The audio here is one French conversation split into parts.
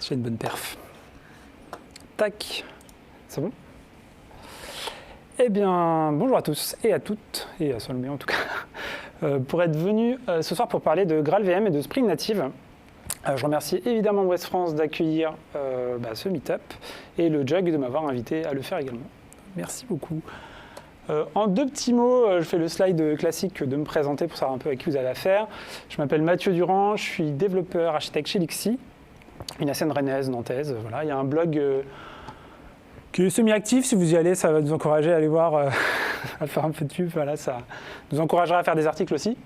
J'ai une bonne perf. Tac, c'est bon? Eh bien, bonjour à tous et à toutes, et à Solomé en tout cas, pour être venu ce soir pour parler de GraalVM et de Spring Native. Je remercie évidemment West France d'accueillir ce meet-up et le JUG de m'avoir invité à le faire également. Merci beaucoup. En deux petits mots, je fais le slide classique de me présenter pour savoir un peu avec qui vous avez affaire. Je m'appelle Mathieu Durand, je suis développeur architecte chez Lixi, une scène rennaise, nantaise. Voilà. Il y a un blog qui est semi-actif. Si vous y allez, ça va nous encourager à aller voir, à faire un peu de pub. Voilà, ça nous encouragera à faire des articles aussi.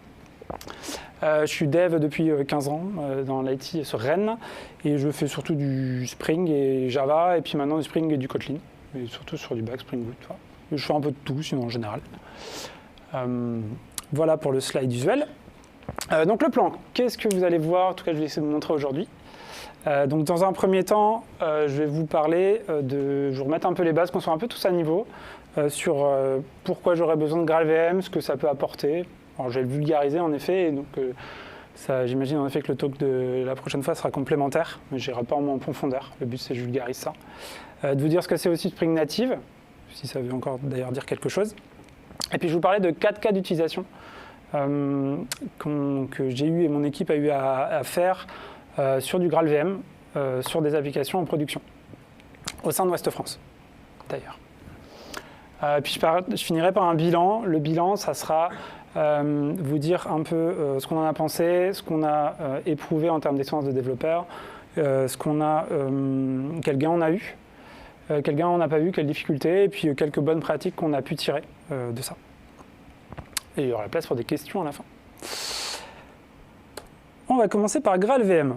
Je suis dev depuis 15 ans dans l'IT sur Rennes et je fais surtout du Spring et Java et puis maintenant du Spring et du Kotlin, mais surtout sur du back Spring Boot. Voilà. Je fais un peu de tout sinon en général. Voilà pour le slide visuel. Donc le plan, qu'est-ce que vous allez voir? En tout cas, je vais essayer de vous montrer aujourd'hui. Donc dans un premier temps, je vais vous parler je vous remettre un peu les bases, qu'on soit un peu tous à niveau sur pourquoi j'aurais besoin de GraalVM, ce que ça peut apporter. Alors je vais le vulgariser en effet, et donc j'imagine en effet que le talk de la prochaine fois sera complémentaire, mais je n'irai pas en profondeur. Le but c'est que je vulgarise ça. De vous dire ce que c'est aussi Spring Native, si ça veut encore d'ailleurs dire quelque chose. Et puis je vais vous parler de 4 cas d'utilisation que j'ai eu et mon équipe a eu à faire sur du GraalVM, sur des applications en production, au sein de Ouest France, d'ailleurs. Puis je finirai par un bilan. Le bilan, ça sera vous dire un peu ce qu'on en a pensé, ce qu'on a éprouvé en termes d'expérience de développeur, quel gain on a eu, quel gain on n'a pas eu, quelles difficultés, et puis quelques bonnes pratiques qu'on a pu tirer de ça. Et il y aura la place pour des questions à la fin. On va commencer par GraalVM.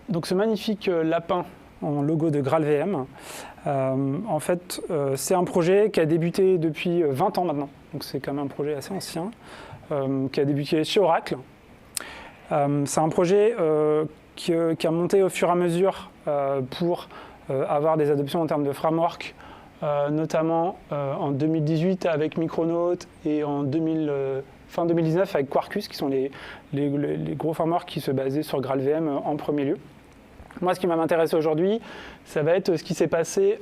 Donc ce magnifique lapin en logo de GraalVM, en fait, c'est un projet qui a débuté depuis 20 ans maintenant. Donc c'est quand même un projet assez ancien, qui a débuté chez Oracle. C'est un projet qui a monté au fur et à mesure pour avoir des adoptions en termes de framework, notamment en 2018 avec Micronaut et fin 2019 avec Quarkus, qui sont les gros frameworks qui se basaient sur GraalVM en premier lieu. Moi, ce qui va m'intéresser aujourd'hui, ça va être ce qui s'est passé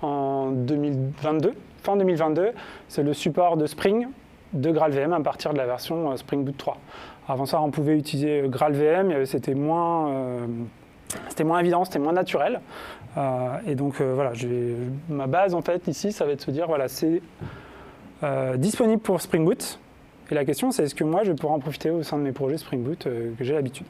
en 2022, fin 2022. C'est le support de Spring de GraalVM à partir de la version Spring Boot 3. Avant ça, on pouvait utiliser GraalVM, c'était moins évident, c'était moins naturel. Et donc, voilà, ma base, en fait, ici, ça va être de se dire, voilà, c'est disponible pour Spring Boot. Et la question, c'est est-ce que moi, je vais pouvoir en profiter au sein de mes projets Spring Boot que j'ai l'habitude.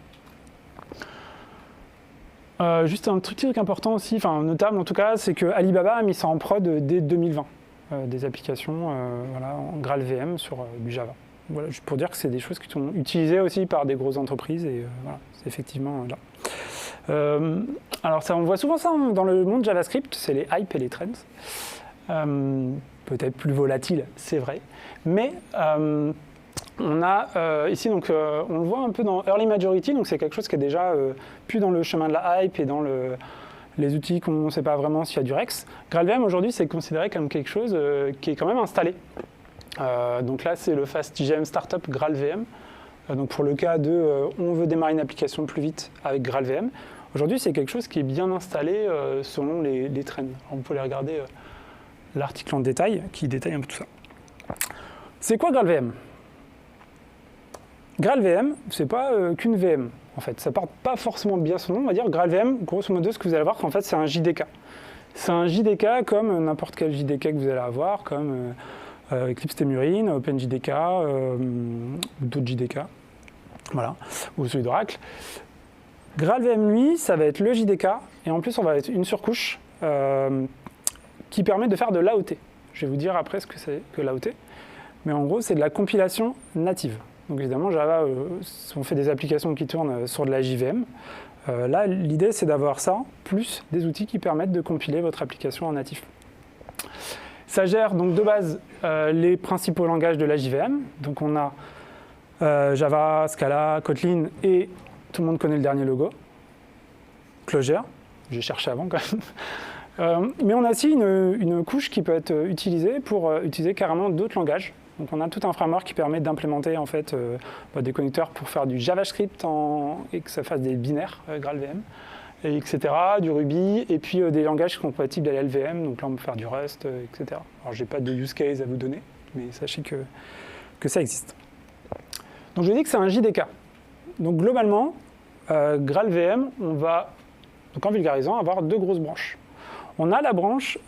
Juste un truc important aussi, enfin notable en tout cas, c'est que Alibaba a mis ça en prod dès 2020, des applications en GraalVM sur du Java. Voilà, juste pour dire que c'est des choses qui sont utilisées aussi par des grosses entreprises et voilà, c'est effectivement là. Alors ça, on voit souvent ça dans le monde JavaScript, c'est les hypes et les trends. Peut-être plus volatiles, c'est vrai, mais on a ici, donc, on le voit un peu dans Early Majority, donc c'est quelque chose qui est déjà plus dans le chemin de la hype et dans les outils qu'on ne sait pas vraiment s'il y a du Rex. GraalVM aujourd'hui, c'est considéré comme quelque chose qui est quand même installé. Donc là, c'est le FastJM Startup GraalVM. Donc pour le cas de on veut démarrer une application plus vite avec GraalVM. Aujourd'hui, c'est quelque chose qui est bien installé selon les trends. Alors, vous pouvez regarder l'article en détail qui détaille un peu tout ça. C'est quoi GraalVM ? GraalVM, c'est pas qu'une VM, en fait. Ça porte pas forcément bien son nom, on va dire. GraalVM, grosso modo, ce que vous allez voir, en fait, c'est un JDK. C'est un JDK comme n'importe quel JDK que vous allez avoir, comme Eclipse Temurin, OpenJDK, ou d'autres JDK, voilà, ou celui d'Oracle. GraalVM, lui, ça va être le JDK, et en plus, on va être une surcouche qui permet de faire de l'AOT. Je vais vous dire après ce que c'est que l'AOT, mais en gros, c'est de la compilation native. Donc évidemment, Java, on fait des applications qui tournent sur de la JVM. Là, l'idée, c'est d'avoir ça, plus des outils qui permettent de compiler votre application en natif. Ça gère donc de base les principaux langages de la JVM. Donc on a Java, Scala, Kotlin et tout le monde connaît le dernier logo, Clojure. J'ai cherché avant quand même. Mais on a aussi une couche qui peut être utilisée pour utiliser carrément d'autres langages. Donc on a tout un framework qui permet d'implémenter en fait des connecteurs pour faire du JavaScript et que ça fasse des binaires GraalVM. etc., du Ruby, et puis des langages compatibles à la LVM, donc là on peut faire du Rust, etc. Alors j'ai pas de use case à vous donner, mais sachez que ça existe. Donc je dis que c'est un JDK. Donc globalement, GraalVM, on va, donc en vulgarisant, avoir deux grosses branches. On a la branche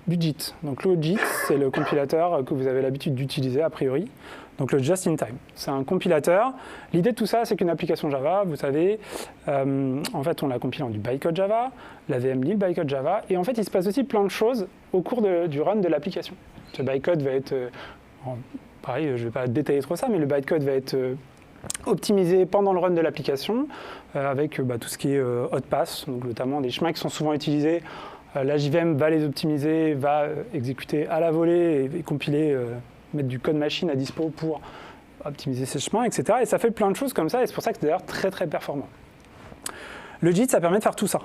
du JIT. Donc le JIT, c'est le compilateur que vous avez l'habitude d'utiliser a priori. Donc le Just in Time. C'est un compilateur. L'idée de tout ça, c'est qu'une application Java, vous savez, en fait, on la compile en du bytecode Java, la VM lit le bytecode Java, et en fait, il se passe aussi plein de choses au cours du run de l'application. Ce bytecode va être, pareil, je ne vais pas détailler trop ça, mais le bytecode va être optimisé pendant le run de l'application, avec tout ce qui est hotpass, donc notamment des chemins qui sont souvent utilisés. La JVM va les optimiser, va exécuter à la volée et compiler, mettre du code machine à dispo pour optimiser ces chemins, etc. Et ça fait plein de choses comme ça, et c'est pour ça que c'est d'ailleurs très très performant. Le JIT, ça permet de faire tout ça.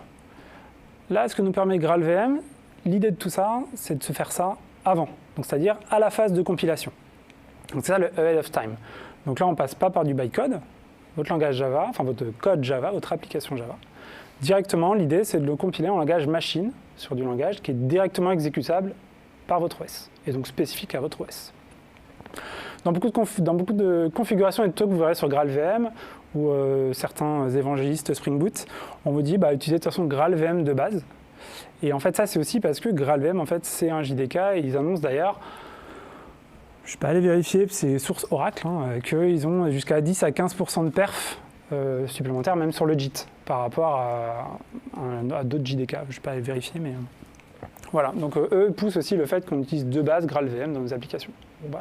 Là, ce que nous permet GraalVM, l'idée de tout ça, c'est de se faire ça avant, donc c'est-à-dire à la phase de compilation. Donc c'est ça le ahead of time. Donc là, on ne passe pas par du bytecode, votre langage Java, enfin votre code Java, votre application Java. Directement, l'idée, c'est de le compiler en langage machine, sur du langage qui est directement exécutable par votre OS, et donc spécifique à votre OS. Dans beaucoup de configurations et de talks que vous verrez sur GraalVM, ou certains évangélistes Spring Boot, on vous dit utilisez de toute façon GraalVM de base. Et en fait, ça, c'est aussi parce que GraalVM, en fait, c'est un JDK, et ils annoncent d'ailleurs, je ne suis pas allé vérifier, c'est source Oracle, qu'ils ont jusqu'à 10 à 15% de perf supplémentaires, même sur le JIT, par rapport à d'autres JDK. Je ne vais pas aller vérifier, mais voilà. Donc eux poussent aussi le fait qu'on utilise de base GraalVM dans nos applications. Bon,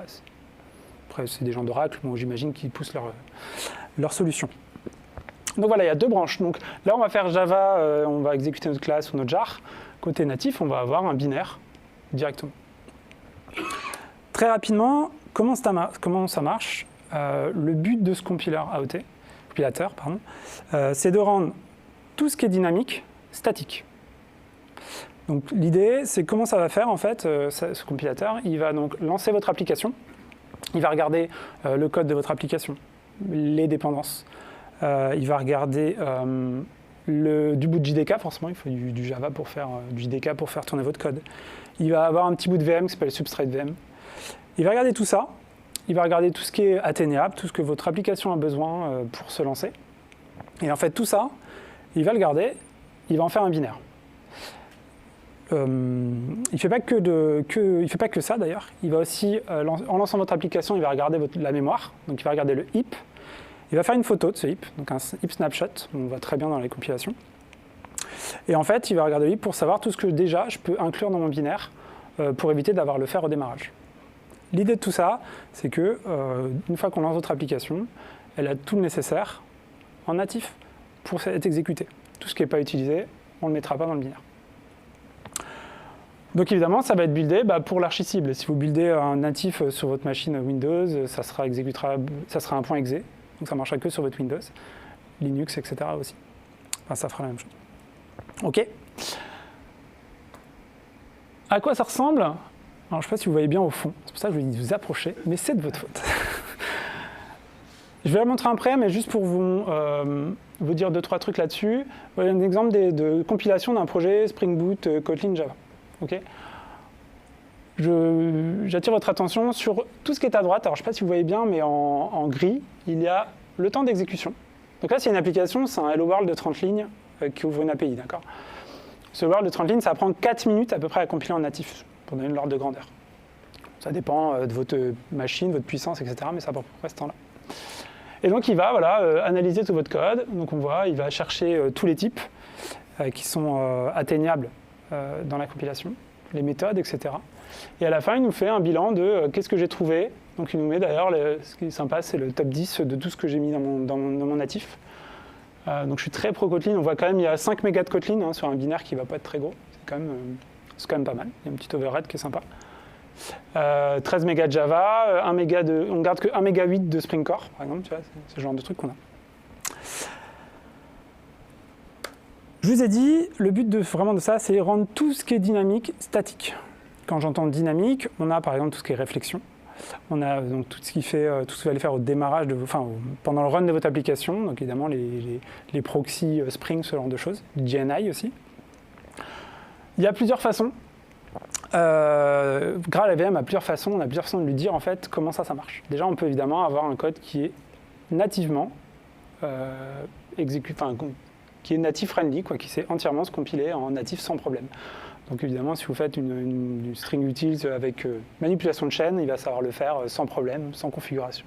après, c'est des gens d'Oracle, bon, j'imagine qu'ils poussent leur solution. Donc voilà, il y a deux branches. Donc là, on va faire Java, on va exécuter notre classe ou notre jar. Côté natif, on va avoir un binaire directement. Très rapidement, comment ça marche le but de ce compilateur, c'est de rendre tout ce qui est dynamique statique. Donc l'idée, c'est comment ça va faire en fait, ce compilateur. Il va donc lancer votre application, il va regarder le code de votre application, les dépendances, il va regarder du bout de JDK, forcément, il faut du Java pour faire du JDK pour faire tourner votre code. Il va avoir un petit bout de VM qui s'appelle Substrate VM. Il va regarder tout ça, il va regarder tout ce qui est atteignable, tout ce que votre application a besoin pour se lancer. Et en fait, tout ça, il va le garder, il va en faire un binaire. Il ne fait pas que ça d'ailleurs. Il va aussi, en lançant votre application, il va regarder la mémoire. Donc il va regarder le heap. Il va faire une photo de ce heap, donc un heap snapshot. On voit très bien dans les compilations. Et en fait, il va regarder le heap pour savoir tout ce que déjà je peux inclure dans mon binaire pour éviter d'avoir le faire au démarrage. L'idée de tout ça, c'est que une fois qu'on lance votre application, elle a tout le nécessaire en natif pour être exécutée. Tout ce qui n'est pas utilisé, on ne le mettra pas dans le binaire. Donc évidemment, ça va être buildé pour l'archi-cible. Si vous buildez un natif sur votre machine Windows, ça sera un point .exe, donc ça ne marchera que sur votre Windows, Linux, etc. aussi. Enfin, ça fera la même chose. OK. À quoi ça ressemble ? Alors, je ne sais pas si vous voyez bien au fond, c'est pour ça que je vous dis de vous approcher, mais c'est de votre faute. Je vais vous montrer après, mais juste pour vous dire 2-3 trucs là-dessus. Voilà un exemple de compilation d'un projet Spring Boot Kotlin Java. Okay. J'attire votre attention sur tout ce qui est à droite. Alors, je ne sais pas si vous voyez bien, mais en gris, il y a le temps d'exécution. Donc là, c'est une application, c'est un Hello World de 30 lignes qui ouvre une API, d'accord ? Ce World de 30 lignes, ça prend 4 minutes à peu près à compiler en natif, pour donner l'ordre de grandeur. Ça dépend de votre machine, votre puissance, etc., mais ça prend à peu près ce temps-là. Et donc, il va analyser tout votre code. Donc, on voit, il va chercher tous les types qui sont atteignables dans la compilation, les méthodes, etc. Et à la fin, il nous fait un bilan de qu'est-ce que j'ai trouvé. Donc, il nous met d'ailleurs, ce qui est sympa, c'est le top 10 de tout ce que j'ai mis dans mon natif. Donc, je suis très pro Kotlin. On voit quand même, il y a 5 mégas de Kotlin sur un binaire qui ne va pas être très gros. C'est quand même pas mal. Il y a un petit overhead qui est sympa. 13 mégas de Java, on garde que 1 méga 8 de Spring Core, par exemple, tu vois, c'est ce genre de truc qu'on a. Je vous ai dit, le but vraiment de ça, c'est rendre tout ce qui est dynamique statique. Quand j'entends dynamique, on a par exemple tout ce qui est réflexion. On a donc tout ce qui fait, tout ce que vous allez faire au démarrage, pendant le run de votre application, donc évidemment les proxys Spring, ce genre de choses, GNI aussi. Il y a plusieurs façons. GraalVM a plusieurs façons, on a plusieurs façons de lui dire en fait comment ça marche. Déjà, on peut évidemment avoir un code qui est nativement qui est native friendly, qui sait entièrement se compiler en natif sans problème. Donc évidemment, si vous faites une string utils avec manipulation de chaîne, il va savoir le faire sans problème, sans configuration.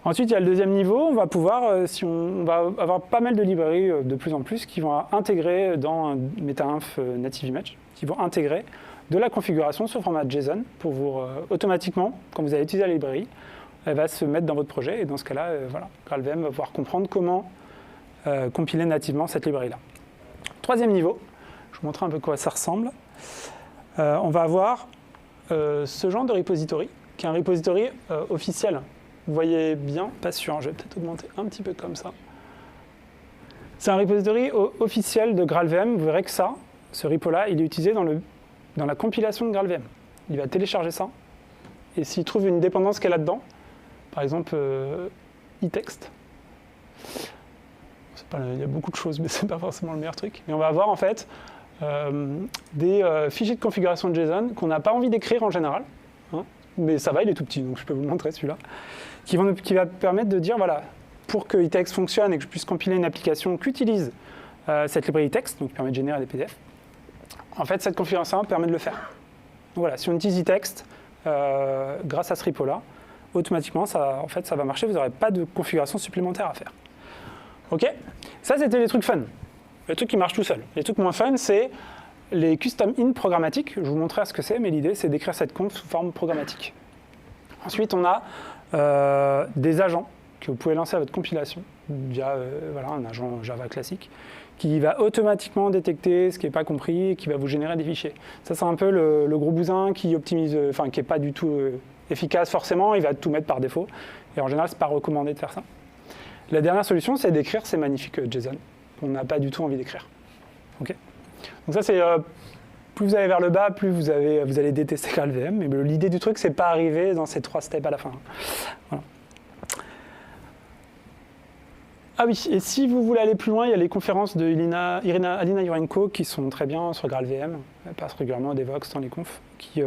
Ensuite, il y a le deuxième niveau, on va pouvoir, on va avoir pas mal de librairies de plus en plus qui vont intégrer dans MetaInf Native Image, qui vont intégrer de la configuration sous format JSON pour vous automatiquement, quand vous allez utiliser la librairie, elle va se mettre dans votre projet et dans ce cas-là, GraalVM va pouvoir comprendre comment compiler nativement cette librairie-là. Troisième niveau, je vous montre un peu à quoi ça ressemble. On va avoir ce genre de repository, qui est un repository officiel. Vous voyez bien, pas sûr, je vais peut-être augmenter un petit peu comme ça. C'est un repository officiel de GraalVM. Vous verrez que ça, ce repo-là, il est utilisé dans la compilation de GraalVM. Il va télécharger ça. Et s'il trouve une dépendance qu'elle a là-dedans, par exemple eText, il y a beaucoup de choses, mais ce n'est pas forcément le meilleur truc. Mais on va avoir en fait des fichiers de configuration de JSON qu'on n'a pas envie d'écrire en général. Hein, mais ça va, il est tout petit, donc je peux vous le montrer celui-là. Qui va permettre de dire, voilà, pour que eText fonctionne et que je puisse compiler une application qui utilise cette librairie eText, donc qui permet de générer des PDF, en fait, cette configuration permet de le faire. Donc voilà, si on utilise eText, grâce à ce repo-là, automatiquement, ça va marcher, vous n'aurez pas de configuration supplémentaire à faire. OK? Ça, c'était les trucs fun. Les trucs qui marchent tout seuls. Les trucs moins fun, c'est les custom in programmatiques. Je vous montrerai ce que c'est, mais l'idée, c'est d'écrire cette conf sous forme programmatique. Ensuite, on a des agents que vous pouvez lancer à votre compilation via un agent Java classique qui va automatiquement détecter ce qui n'est pas compris et qui va vous générer des fichiers. Ça, c'est un peu le gros bousin qui optimise, qui n'est pas du tout efficace forcément, il va tout mettre par défaut. Et en général, ce n'est pas recommandé de faire ça. La dernière solution, c'est d'écrire ces magnifiques JSON qu'on n'a pas du tout envie d'écrire. Okay, donc ça, c'est plus vous allez vers le bas, plus vous allez détester GraalVM. Mais l'idée du truc, c'est pas arriver dans ces 3 steps à la fin. Voilà. Ah oui, et si vous voulez aller plus loin, il y a les conférences de Alina Yurenko qui sont très bien sur GraalVM. Elle passe régulièrement à Devox dans les confs, qui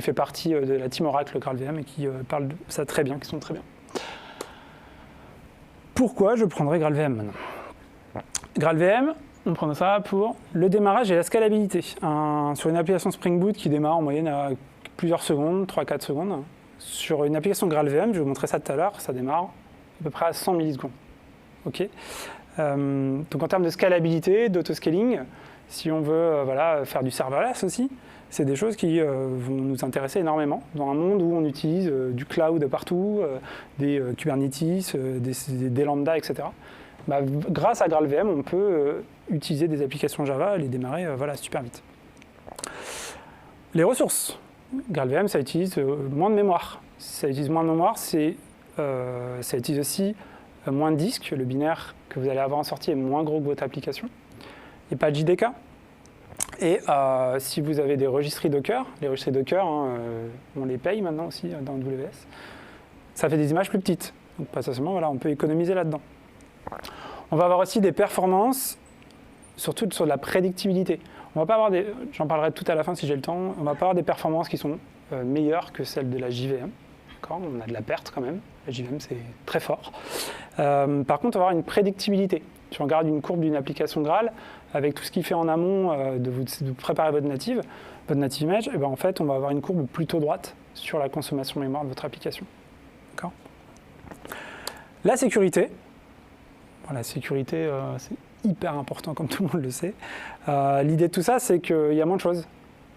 fait partie de la team Oracle GraalVM et qui parle de ça très bien, qui sont très bien. Pourquoi je prendrais GraalVM maintenant? GraalVM, on prend ça pour le démarrage et la scalabilité. Sur une application Spring Boot qui démarre en moyenne à plusieurs secondes, 3-4 secondes. Sur une application GraalVM, je vais vous montrer ça tout à l'heure, ça démarre à peu près à 100 millisecondes. Okay, donc en termes de scalabilité, d'autoscaling, si on veut faire du serverless aussi, c'est des choses qui vont nous intéresser énormément dans un monde où on utilise du cloud partout, des Kubernetes, des lambda, etc. Grâce à GraalVM, on peut utiliser des applications Java et les démarrer super vite. Les ressources. GraalVM, ça utilise moins de mémoire. Ça utilise moins de mémoire, ça utilise aussi moins de disques. Le binaire que vous allez avoir en sortie est moins gros que votre application. Et pas de JDK. Et si vous avez des registries Docker, les registries Docker, on les paye maintenant aussi dans AWS, ça fait des images plus petites. Donc potentiellement, on peut économiser là-dedans. On va avoir aussi des performances, surtout sur de la prédictibilité. On va pas avoir j'en parlerai tout à la fin si j'ai le temps, on va pas avoir des performances qui sont meilleures que celles de la JVM. On a de la perte quand même, la JVM c'est très fort. Par contre, on va avoir une prédictibilité. Si on regarde une courbe d'une application Graal, avec tout ce qu'il fait en amont de préparer votre native image, et en fait, on va avoir une courbe plutôt droite sur la consommation mémoire de votre application. D'accord ? La sécurité. La sécurité, c'est hyper important, comme tout le monde le sait. L'idée de tout ça, c'est qu'il y a moins de choses.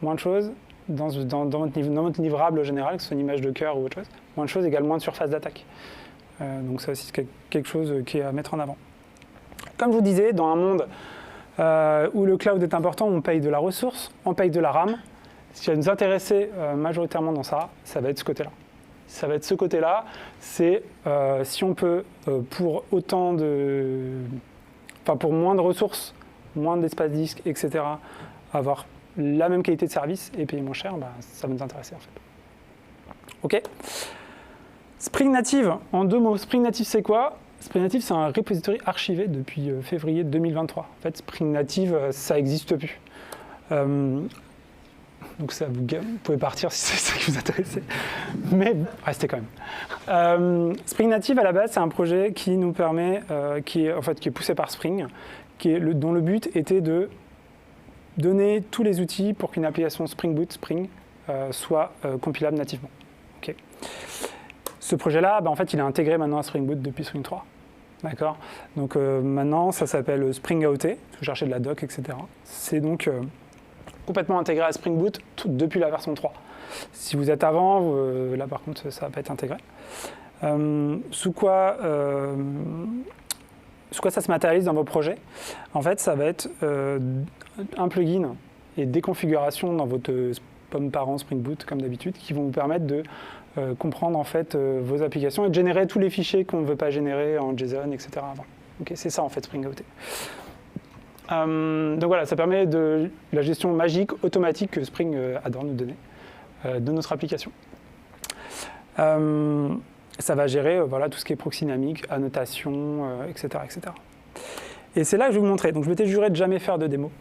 Moins de choses dans votre livrable général, que ce soit une image de cœur ou autre chose. Moins de choses égale moins de surface d'attaque. Donc ça aussi, c'est quelque chose qui est à mettre en avant. Comme je vous disais, dans un monde où le cloud est important, on paye de la ressource, on paye de la RAM. Ce qui va nous intéresser majoritairement dans ça, ça va être ce côté-là. Ça va être ce côté-là, c'est si on peut, pour moins de ressources, moins d'espace disque, etc., avoir la même qualité de service et payer moins cher, ça va nous intéresser en fait. OK. Spring Native, en 2 mots. Spring Native, c'est quoi? Spring Native, c'est un repository archivé depuis février 2023. En fait, Spring Native, ça n'existe plus. Donc ça, vous pouvez partir si c'est ça qui vous intéresse. Mais restez quand même. Spring Native, à la base, c'est un projet qui nous permet, qui est poussé par Spring, dont le but était de donner tous les outils pour qu'une application Spring Boot soit compilable nativement. Okay. Ce projet-là, en fait, il est intégré maintenant à Spring Boot depuis Spring 3. D'accord. Donc maintenant, ça s'appelle Spring AOT. Vous cherchez de la doc, etc. C'est donc complètement intégré à Spring Boot depuis la version 3. Si vous êtes avant, là par contre, ça va pas être intégré. Sous quoi ça se matérialise dans vos projets? En fait, ça va être un plugin et des configurations dans votre pomme parent Spring Boot, comme d'habitude, qui vont vous permettre de comprendre en fait vos applications et de générer tous les fichiers qu'on ne veut pas générer en JSON, etc. Okay, c'est ça en fait Spring AOT. Donc voilà, ça permet de la gestion magique, automatique que Spring adore nous donner de notre application. Ça va gérer voilà, tout ce qui est proxy dynamique, annotation, etc., etc. Et c'est là que je vais vous montrer. Donc je m'étais juré de jamais faire de démo.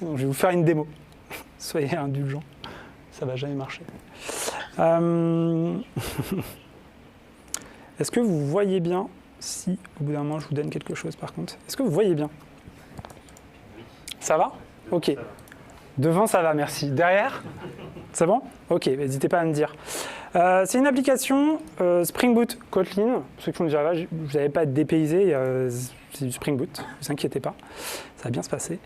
Donc je vais vous faire une démo. Soyez indulgents, ça ne va jamais marcher. Est-ce que vous voyez bien si, au bout d'un moment, je vous donne quelque chose par contre? Est-ce que vous voyez bien? Ça va? Ok. Devant, ça va, merci. Derrière? C'est bon? Ok, n'hésitez pas à me dire. C'est une application Spring Boot Kotlin. Pour ceux qui font du Java, vous n'avez pas à être dépaysé, c'est du Spring Boot, ne vous inquiétez pas, ça va bien se passer.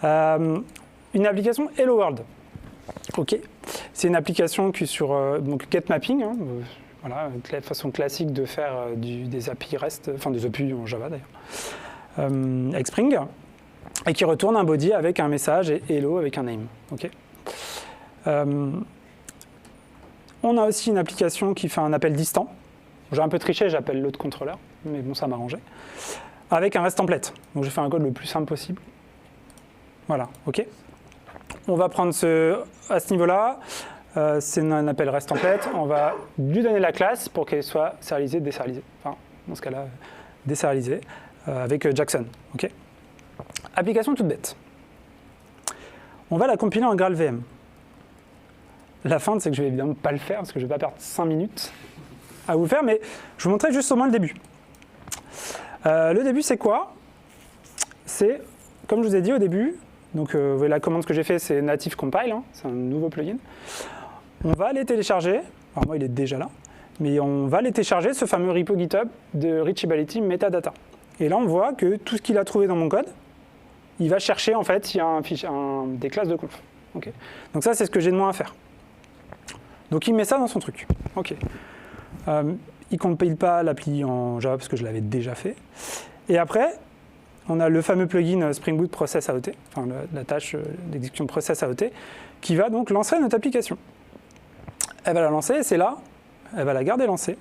Une application Hello World. Ok. C'est une application qui est sur donc get mapping, voilà, la façon classique de faire des API REST, enfin des API en Java d'ailleurs, avec Spring. Et qui retourne un body avec un message et hello avec un name. Okay. On a aussi une application qui fait un appel distant. J'ai un peu triché, j'appelle l'autre contrôleur, mais bon, ça m'arrangeait. Avec un REST template. Donc j'ai fait un code le plus simple possible. Voilà, ok. On va prendre à ce niveau-là, c'est un appel REST template. On va lui donner la classe pour qu'elle soit serialisée, déserialisée. Enfin, dans ce cas-là, déserialisée avec Jackson. Ok. Application toute bête. On va la compiler en GraalVM. La feinte, c'est que je vais évidemment pas le faire parce que je vais pas perdre 5 minutes à vous le faire, mais je vous montrerai juste au moins le début. Le début, c'est quoi? C'est, comme je vous ai dit au début, donc vous voyez la commande que j'ai fait, c'est native compile, c'est un nouveau plugin. On va aller télécharger, alors moi il est déjà là, mais on va aller télécharger ce fameux repo GitHub de Reachability Metadata. Et là, on voit que tout ce qu'il a trouvé dans mon code, il va chercher en fait s'il y a des classes de conf. Okay. Donc ça, c'est ce que j'ai de moins à faire. Donc il met ça dans son truc. Okay. Il ne compile pas l'appli en Java parce que je l'avais déjà fait. Et après, on a le fameux plugin Spring Boot Process AOT, enfin la tâche d'exécution Process AOT, qui va donc lancer notre application. Elle va la lancer, et c'est là, elle va la garder lancée.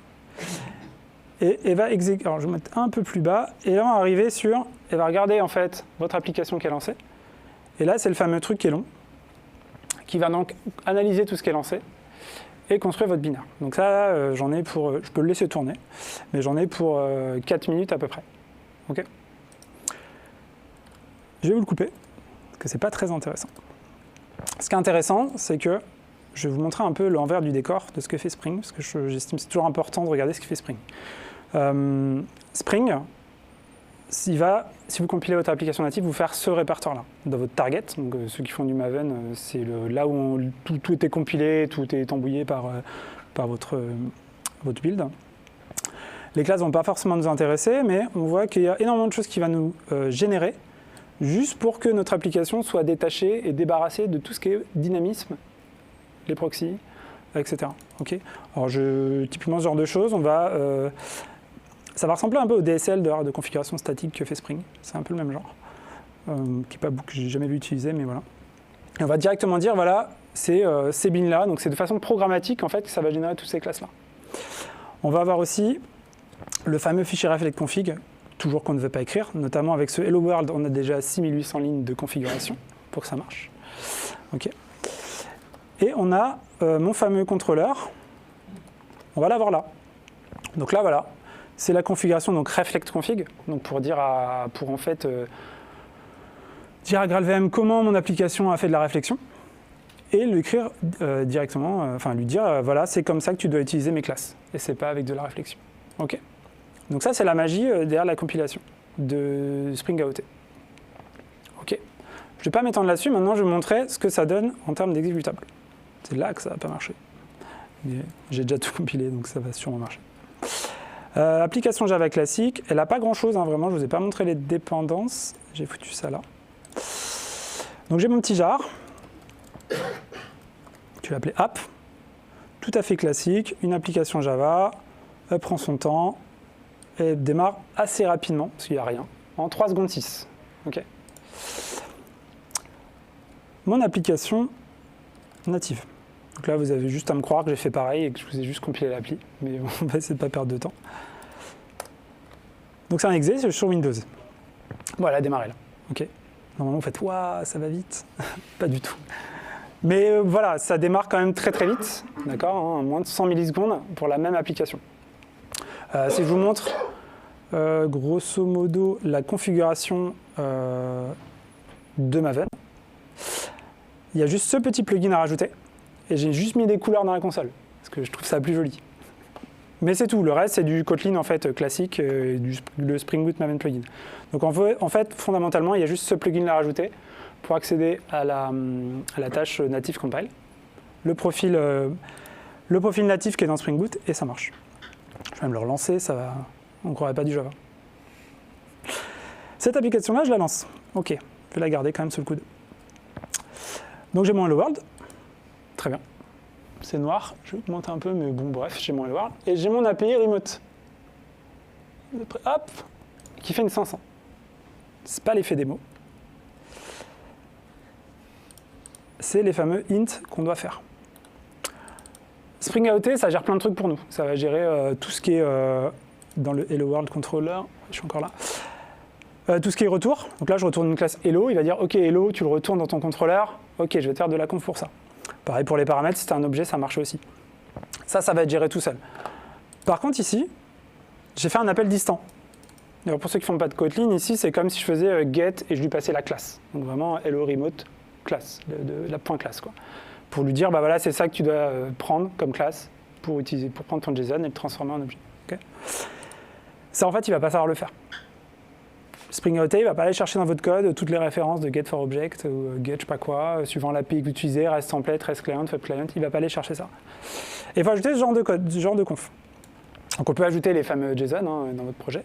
Et elle va exécuter. Alors je vais mettre un peu plus bas, et là on va arriver sur. Elle va regarder en fait votre application qui est lancée. Et là, c'est le fameux truc qui est long, qui va donc analyser tout ce qui est lancé et construire votre binaire. Donc ça, j'en ai pour. Je peux le laisser tourner, mais j'en ai pour 4 minutes à peu près. Ok. Je vais vous le couper, parce que c'est pas très intéressant. Ce qui est intéressant, c'est que je vais vous montrer un peu l'envers du décor de ce que fait Spring, parce que j'estime que c'est toujours important de regarder ce que fait Spring. Spring, si vous compilez votre application native, vous faire ce répertoire-là, dans votre target. Donc, ceux qui font du Maven, c'est là où tout est compilé, tout est embouillé par votre build. Les classes ne vont pas forcément nous intéresser, mais on voit qu'il y a énormément de choses qui vont nous générer, juste pour que notre application soit détachée et débarrassée de tout ce qui est dynamisme, les proxys, etc. Okay. Alors, typiquement, ce genre de choses, ça va ressembler un peu au DSL de configuration statique que fait Spring. C'est un peu le même genre, que j'ai jamais vu utiliser, mais voilà. Et on va directement dire, voilà, c'est ces bins-là, donc c'est de façon programmatique, en fait, que ça va générer toutes ces classes-là. On va avoir aussi le fameux fichier reflect config, toujours qu'on ne veut pas écrire, notamment avec ce Hello World, on a déjà 6800 lignes de configuration pour que ça marche. Okay. Et on a mon fameux contrôleur, on va l'avoir là. Donc là, voilà, c'est la configuration donc reflect config, donc pour dire à GraalVM comment mon application a fait de la réflexion et l'écrire directement, lui dire voilà, c'est comme ça que tu dois utiliser mes classes et c'est pas avec de la réflexion. Ok. Donc ça, c'est la magie derrière la compilation de Spring AOT. Ok. Je vais pas m'étendre là-dessus. Maintenant, je vais vous montrer ce que ça donne en termes d'exécutable. C'est là que ça va pas marcher. J'ai déjà tout compilé, donc ça va sûrement marcher. Application Java classique, elle n'a pas grand-chose, hein, vraiment, je ne vous ai pas montré les dépendances. J'ai foutu ça là. Donc j'ai mon petit jar. Je vais l'appeler app. Tout à fait classique, une application Java. Elle prend son temps. Et elle démarre assez rapidement, parce qu'il n'y a rien. En 3 secondes 6. Okay. Mon application native. Donc là, vous avez juste à me croire que j'ai fait pareil et que je vous ai juste compilé l'appli. Mais on va essayer de ne pas perdre de temps. Donc c'est un exe, c'est sur Windows. Voilà, elle a démarré là. Ok. Normalement, vous faites « Waouh, ça va vite !» Pas du tout. Mais voilà, ça démarre quand même très très vite. D'accord, hein, moins de 100 millisecondes pour la même application. Si je vous montre grosso modo la configuration de Maven, il y a juste ce petit plugin à rajouter. Et j'ai juste mis des couleurs dans la console, parce que je trouve ça plus joli. Mais c'est tout, le reste c'est du Kotlin en fait classique, le Spring Boot Maven plugin. Donc en fait, fondamentalement, il y a juste ce plugin à rajouter pour accéder à la tâche native compile, le profil natif qui est dans Spring Boot, et ça marche. Je vais même le relancer, ça va, on ne croirait pas du Java. Cette application-là, je la lance. Ok, je vais la garder quand même sous le coude. Donc j'ai mon Hello World. Très bien. C'est noir, je vais augmenter un peu, mais bon, bref, j'ai mon Hello World. Et j'ai mon API remote. Hop, qui fait une 500. C'est pas l'effet démo. C'est les fameux int qu'on doit faire. Spring AOT, ça gère plein de trucs pour nous. Ça va gérer tout ce qui est dans le Hello World Controller. Je suis encore là. Tout ce qui est retour. Donc là, je retourne une classe Hello. Il va dire, OK, Hello, tu le retournes dans ton contrôleur. OK, je vais te faire de la conf pour ça. Pareil pour les paramètres, si c'est un objet, ça marche aussi. Ça va être géré tout seul. Par contre, ici, j'ai fait un appel distant. Alors pour ceux qui ne font pas de Kotlin, ici, c'est comme si je faisais get et je lui passais la classe. Donc vraiment, hello remote classe, la point classe, quoi. Pour lui dire, bah voilà, c'est ça que tu dois prendre comme classe pour prendre ton JSON et le transformer en objet. Okay. Ça, en fait, il ne va pas savoir le faire. Spring AOT, il ne va pas aller chercher dans votre code toutes les références de get4object ou get je sais pas quoi, suivant l'API que vous utilisez, REST template, REST client, web client, il ne va pas aller chercher ça. Et il faut ajouter ce genre de code, ce genre de conf. Donc on peut ajouter les fameux JSON dans votre projet.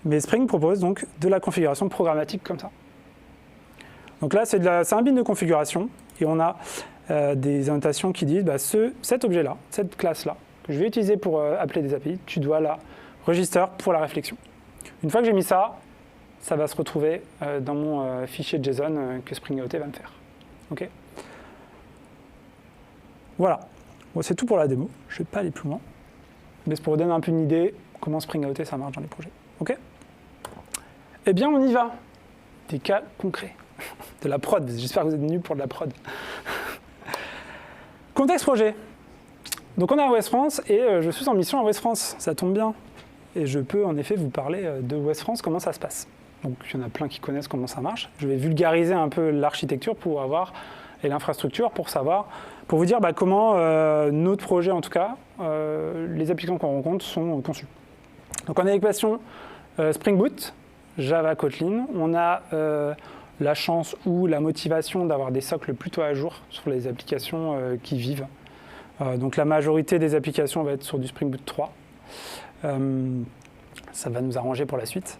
Mais Spring propose donc de la configuration programmatique comme ça. Donc là, c'est un bin de configuration et on a des annotations qui disent bah, cet objet-là, cette classe-là, que je vais utiliser pour appeler des API, tu dois la register pour la réflexion. Une fois que j'ai mis ça, ça va se retrouver dans mon fichier JSON que Spring AOT va me faire. Okay. Voilà, bon, c'est tout pour la démo, je ne vais pas aller plus loin, mais c'est pour vous donner un peu une idée comment Spring AOT ça marche dans les projets. Okay. Eh bien, on y va. Des cas concrets. De la prod, j'espère que vous êtes venus pour de la prod. Contexte projet. Donc on est à Ouest France et je suis en mission à Ouest France, ça tombe bien. Et je peux en effet vous parler de Ouest France, comment ça se passe. Donc il y en a plein qui connaissent comment ça marche. Je vais vulgariser un peu l'architecture pour avoir, et l'infrastructure pour savoir, pour vous dire bah, comment notre projet en tout cas, les applications qu'on rencontre sont conçues. Donc en équation Spring Boot, Java, Kotlin, on a la chance ou la motivation d'avoir des socles plutôt à jour sur les applications qui vivent. Donc la majorité des applications va être sur du Spring Boot 3. Ça va nous arranger pour la suite,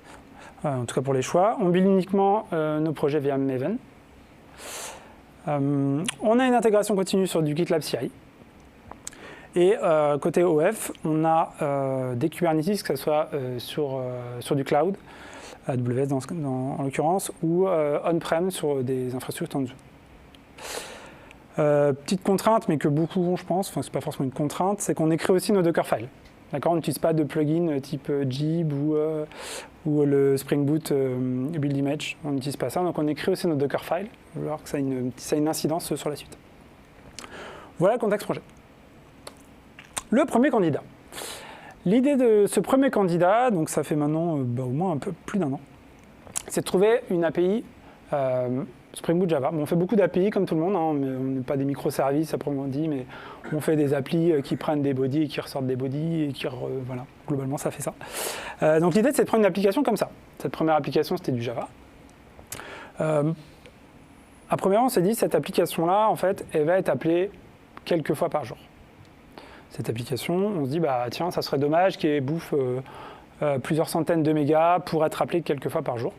en tout cas pour les choix. On build uniquement nos projets via Maven. On a une intégration continue sur du GitLab CI. Et côté OF, on a des Kubernetes, que ce soit sur du cloud, AWS en l'occurrence, ou on-prem sur des infrastructures Tanzu. Petite contrainte, mais que beaucoup ont, je pense, enfin c'est pas forcément une contrainte, c'est qu'on écrit aussi nos Dockerfiles. D'accord, on n'utilise pas de plugin type Jib ou le Spring Boot Build Image, on n'utilise pas ça, donc on écrit aussi nos Dockerfiles, alors que ça a une incidence sur la suite. Voilà le contexte projet. Le premier candidat. L'idée de ce premier candidat, donc ça fait maintenant au moins un peu plus d'1 an, c'est de trouver une API Spring Boot Java. Bon, on fait beaucoup d'API comme tout le monde, hein, mais on n'est pas des microservices à proprement dit, mais on fait des applis qui prennent des bodies et qui ressortent des bodies, et qui, voilà, globalement ça fait ça. Donc l'idée c'est de prendre une application comme ça. Cette première application c'était du Java. À première on s'est dit cette application-là, en fait, elle va être appelée quelques fois par jour. Cette application, on se dit, bah tiens, ça serait dommage qu'elle bouffe plusieurs centaines de mégas pour être appelée quelques fois par jour.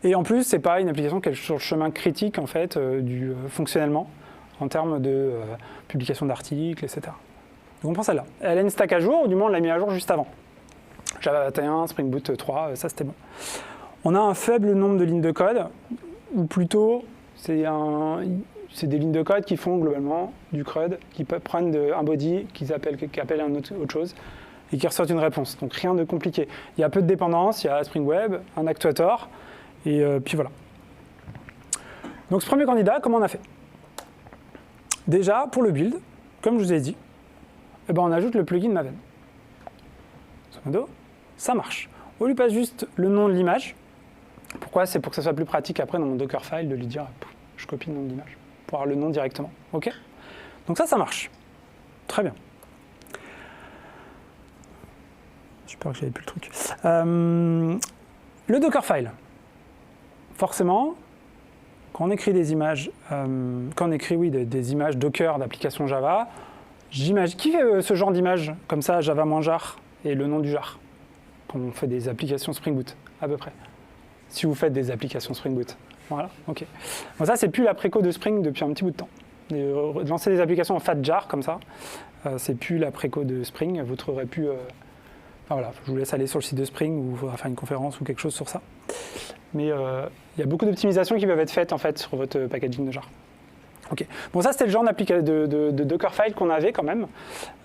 Et en plus, c'est pas une application qui est sur le chemin critique, en fait, fonctionnellement, en termes de publication d'articles, etc. Donc on prend celle-là. Elle a une stack à jour, ou du moins on l'a mis à jour juste avant. Java 21, Spring Boot 3, ça c'était bon. On a un faible nombre de lignes de code, ou plutôt, c'est des lignes de code qui font globalement du CRUD, qui prennent un body, qui appellent autre chose, et qui ressortent une réponse. Donc rien de compliqué. Il y a peu de dépendances, il y a Spring Web, un actuator, et puis voilà. Donc ce premier candidat, comment on a fait? Déjà, pour le build, comme je vous ai dit, eh ben, on ajoute le plugin Maven. Ça marche. On lui passe juste le nom de l'image. Pourquoi? C'est pour que ça soit plus pratique après dans mon Dockerfile de lui dire, je copie le nom de l'image, pour avoir le nom directement. OK? Donc ça marche. Très bien. J'espère que j'avais plus le truc. Le Dockerfile. Forcément, quand on écrit des images, des images Docker d'applications Java, j'imagine. Qui fait ce genre d'image comme ça, Java-jar et le nom du jar? Quand on fait des applications Spring Boot, à peu près. Si vous faites des applications Spring Boot. Voilà, ok. Bon, ça, c'est plus la préco de Spring depuis un petit bout de temps. De lancer des applications en fat-jar comme ça, c'est plus la préco de Spring. Vous trouverez plus. Voilà, je vous laisse aller sur le site de Spring ou faire une conférence ou quelque chose sur ça. Mais il y a beaucoup d'optimisations qui peuvent être faites en fait sur votre packaging de jar. Ok. Bon, ça c'était le genre de Dockerfile qu'on avait quand même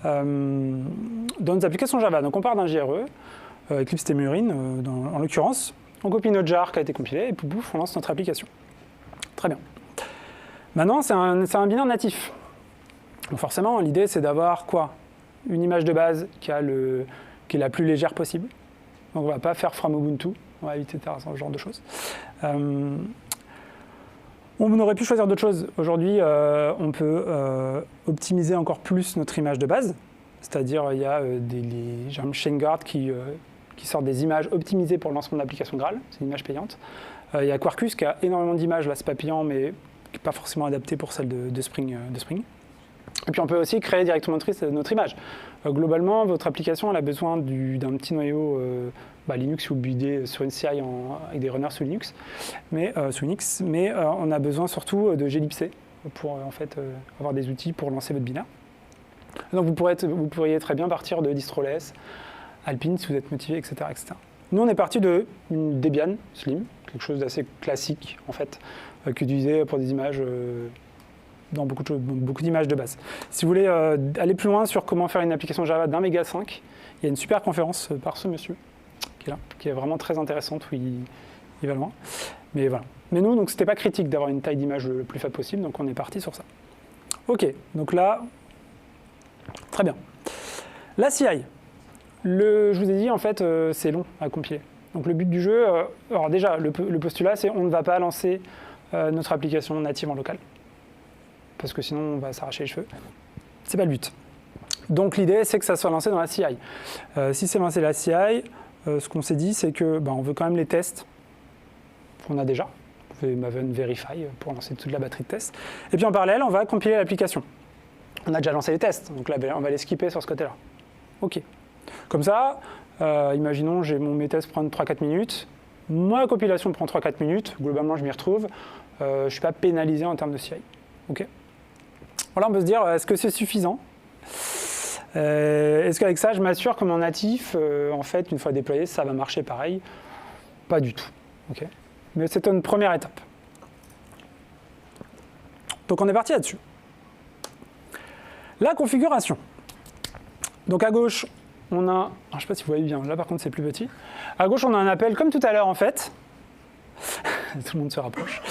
dans nos applications Java. Donc on part d'un JRE, Eclipse Temurin en l'occurrence. On copie notre jar qui a été compilé et pouf, on lance notre application. Très bien. Maintenant, c'est un binaire natif. Donc forcément, l'idée, c'est d'avoir quoi? Une image de base qui est la plus légère possible. Donc on ne va pas faire from Ubuntu, on va éviter de faire ce genre de choses. On aurait pu choisir d'autres choses. Aujourd'hui, on peut optimiser encore plus notre image de base. C'est-à-dire, il y a ShaneGuard qui sortent des images optimisées pour le lancement d'applications Graal. C'est une image payante. Il y a Quarkus qui a énormément d'images. Là, c'est pas payant, mais qui n'est pas forcément adapté pour celle de Spring. Et puis, on peut aussi créer directement notre image. Globalement, votre application elle a besoin d'un petit noyau Linux ou buildé sur une CI avec des runners sous Linux, mais on a besoin surtout de glibc pour en fait avoir des outils pour lancer votre binaire. Donc vous pourriez très bien partir de Distroless, Alpine si vous êtes motivé, etc., etc. Nous on est parti de Debian Slim, quelque chose d'assez classique en fait, qu'utilisé pour des images dans beaucoup d'images de base. Si vous voulez aller plus loin sur comment faire une application Java d'1 méga 5, il y a une super conférence par ce monsieur qui est là, qui est vraiment très intéressante où il va loin. Mais voilà. Mais nous, donc c'était pas critique d'avoir une taille d'image le plus faible possible, donc on est parti sur ça. Ok, donc là, très bien. La CI. Je vous ai dit, en fait, c'est long à compiler. Donc le but du jeu, alors déjà, le postulat, c'est on ne va pas lancer notre application native en local. Parce que sinon, on va s'arracher les cheveux. C'est pas le but. Donc l'idée, c'est que ça soit lancé dans la CI. Si c'est lancé dans la CI, ce qu'on s'est dit, c'est que on veut quand même les tests qu'on a déjà. Vous pouvez Maven Verify pour lancer toute la batterie de tests. Et puis en parallèle, on va compiler l'application. On a déjà lancé les tests, donc là, on va les skipper sur ce côté-là. OK. Comme ça, imaginons, mes tests prennent 3-4 minutes. Ma compilation prend 3-4 minutes. Globalement, je m'y retrouve. Je ne suis pas pénalisé en termes de CI. OK. Voilà, on peut se dire, est-ce que c'est suffisant? Est-ce qu'avec ça, je m'assure que mon natif, en fait, une fois déployé, ça va marcher pareil? Pas du tout. OK. Mais c'est une première étape. Donc on est parti là-dessus. La configuration. Donc à gauche, on a, alors, je ne sais pas si vous voyez bien, là par contre c'est plus petit. À gauche, on a un appel comme tout à l'heure en fait. Tout le monde se rapproche.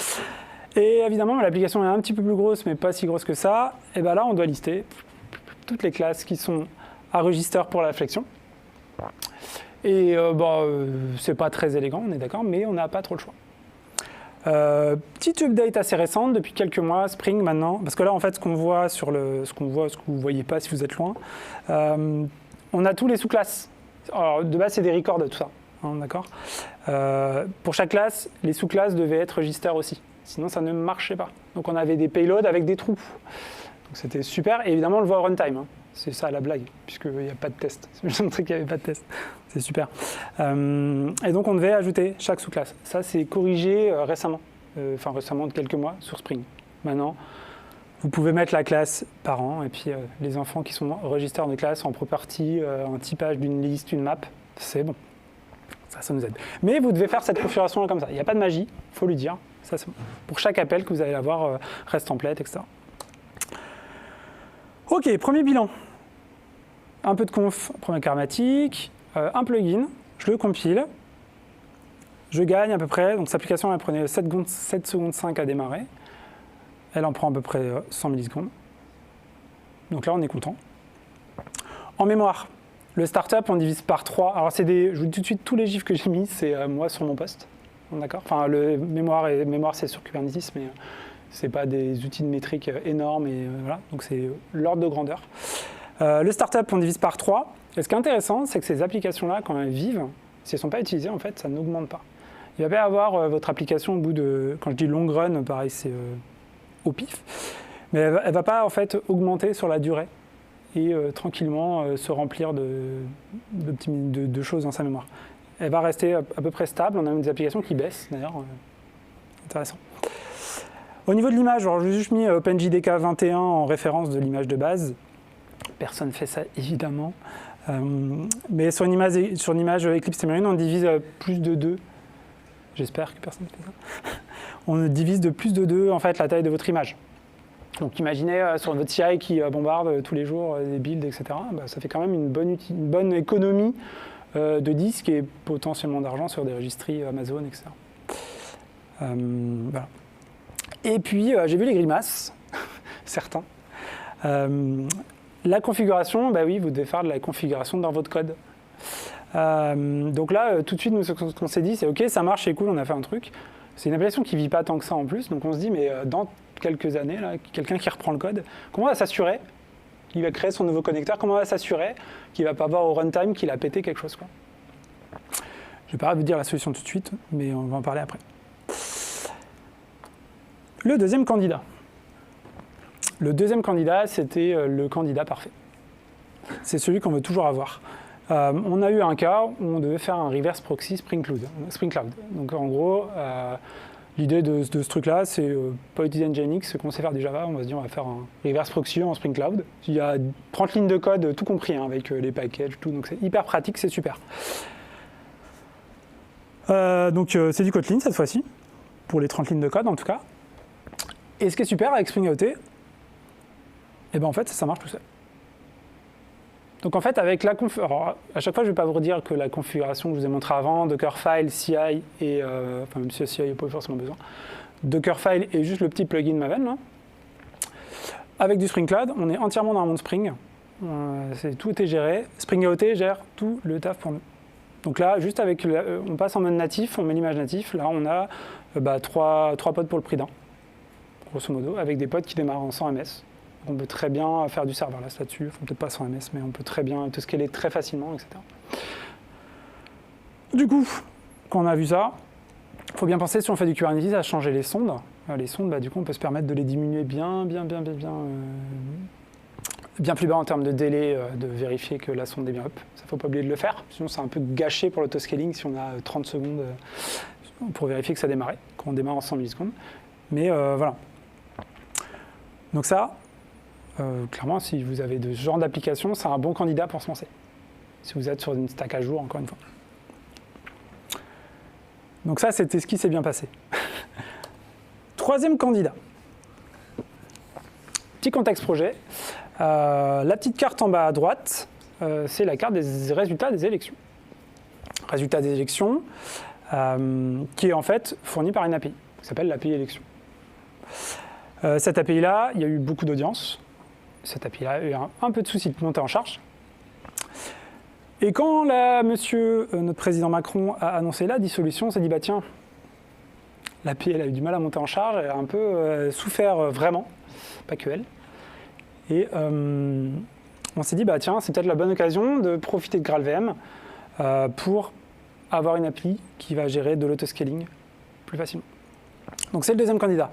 Et évidemment, l'application est un petit peu plus grosse, mais pas si grosse que ça. Et bien là, on doit lister toutes les classes qui sont à register pour la flexion. Et c'est pas très élégant, on est d'accord, mais on n'a pas trop le choix. Petite update assez récente, depuis quelques mois, Spring maintenant, parce que là en fait ce qu'on voit ce que vous ne voyez pas si vous êtes loin, on a tous les sous-classes. Alors de base c'est des records tout ça, hein, d'accord. Pour chaque classe, les sous-classes devaient être register aussi, sinon ça ne marchait pas. Donc on avait des payloads avec des trous. Donc c'était super, et évidemment on le voit au runtime, hein. C'est ça la blague, puisqu'il n'y a pas de test. Je montrais qu'il n'y avait pas de test. C'est super. Et donc on devait ajouter chaque sous-classe. Ça c'est corrigé récemment, récemment de quelques mois sur Spring. Maintenant, vous pouvez mettre la classe parent et puis les enfants qui sont register de classe en property, un typage d'une liste, une map, c'est bon. Ça nous aide. Mais vous devez faire cette configuration comme ça. Il n'y a pas de magie, il faut lui dire. Ça, c'est bon. Pour chaque appel que vous allez avoir, reste template, etc. Ok, premier bilan. Un peu de conf, première karmatique, un plugin, je le compile, je gagne à peu près, donc cette application elle prenait 7 secondes 5 à démarrer, elle en prend à peu près 100 millisecondes, donc là on est content. En mémoire, le startup on divise par 3, alors je vous dis tout de suite tous les gifs que j'ai mis, c'est moi sur mon poste, d'accord. Enfin le mémoire c'est sur Kubernetes, mais c'est pas des outils de métrique énormes, et voilà, donc c'est l'ordre de grandeur. Le startup, on divise par 3. Et ce qui est intéressant, c'est que ces applications-là, quand elles vivent, si elles ne sont pas utilisées, en fait, ça n'augmente pas. Il va pas y avoir votre application au bout de, quand je dis long run, pareil, c'est au pif, mais elle ne va pas en fait augmenter sur la durée et tranquillement se remplir de choses dans sa mémoire. Elle va rester à peu près stable. On a même des applications qui baissent, d'ailleurs. Intéressant. Au niveau de l'image, j'ai juste mis OpenJDK 21 en référence de l'image de base. Personne ne fait ça, évidemment. Mais sur une image Eclipse Temurin, on divise plus de 2. J'espère que personne ne fait ça. On divise de plus de 2 en fait, la taille de votre image. Donc imaginez sur votre CI qui bombarde tous les jours des builds, etc. Ça fait quand même une bonne économie de disque et potentiellement d'argent sur des registries Amazon, etc. Voilà. Et puis, j'ai vu les grimaces, certains. La configuration, oui, vous devez faire de la configuration dans votre code. Donc là, tout de suite, nous, ce qu'on s'est dit, c'est OK, ça marche, c'est cool, on a fait un truc. C'est une application qui ne vit pas tant que ça en plus, donc on se dit, mais dans quelques années, là, quelqu'un qui reprend le code, comment on va s'assurer qu'il va créer son nouveau connecteur, comment on va s'assurer qu'il ne va pas avoir au runtime qu'il a pété quelque chose, quoi. Je ne vais pas vous dire la solution tout de suite, mais on va en parler après. Le deuxième candidat. Le deuxième candidat, c'était le candidat parfait. C'est celui qu'on veut toujours avoir. On a eu un cas où on devait faire un reverse proxy Spring Cloud. Donc en gros, l'idée de ce truc-là, c'est pas utiliser Nginx, ce qu'on sait faire du Java. On va se dire, on va faire un reverse proxy en Spring Cloud. Il y a 30 lignes de code, tout compris, hein, avec les packages, tout. Donc c'est hyper pratique, c'est super. Donc c'est du Kotlin cette fois-ci, pour les 30 lignes de code en tout cas. Et ce qui est super avec Spring AOT, en fait, ça marche tout seul. Donc en fait, avec la alors à chaque fois, je ne vais pas vous redire que la configuration que je vous ai montrée avant, Dockerfile, CI et même si CI n'a pas forcément besoin, Dockerfile et juste le petit plugin Maven. Là. Avec du Spring Cloud, on est entièrement dans un monde Spring. Tout est géré. Spring AOT gère tout le taf pour nous. Donc là, juste avec, on passe en mode natif, on met l'image natif. Là, on a 3 pods pour le prix d'un, grosso modo, avec des pods qui démarrent en 100 ms. On peut très bien faire du serverless là-dessus, enfin, peut-être pas 100 ms, mais on peut très bien te scaler très facilement, etc. Du coup, quand on a vu ça, il faut bien penser, si on fait du Kubernetes, à changer les sondes. Les sondes, du coup, on peut se permettre de les diminuer bien plus bas en termes de délai, de vérifier que la sonde est bien up. Ça ne faut pas oublier de le faire, sinon c'est un peu gâché pour l'autoscaling si on a 30 secondes pour vérifier que ça démarre, quand on démarre en 100 millisecondes. Mais voilà. Donc ça, clairement, si vous avez de ce genre d'application, c'est un bon candidat pour se lancer. Si vous êtes sur une stack à jour, encore une fois. Donc ça, c'était ce qui s'est bien passé. Troisième candidat. Petit contexte projet. La petite carte en bas à droite, c'est la carte des résultats des élections. Résultats des élections, qui est en fait fournie par une API, qui s'appelle l'API élection. Cette API-là, il y a eu beaucoup d'audience. cette API-là a eu un peu de soucis de monter en charge. Et quand notre président Macron a annoncé la dissolution, on s'est dit, bah tiens, l'API elle a eu du mal à monter en charge, elle a un peu souffert vraiment, pas que elle. Et on s'est dit, bah tiens, c'est peut-être la bonne occasion de profiter de GraalVM pour avoir une appli qui va gérer de l'autoscaling plus facilement. Donc c'est le deuxième candidat.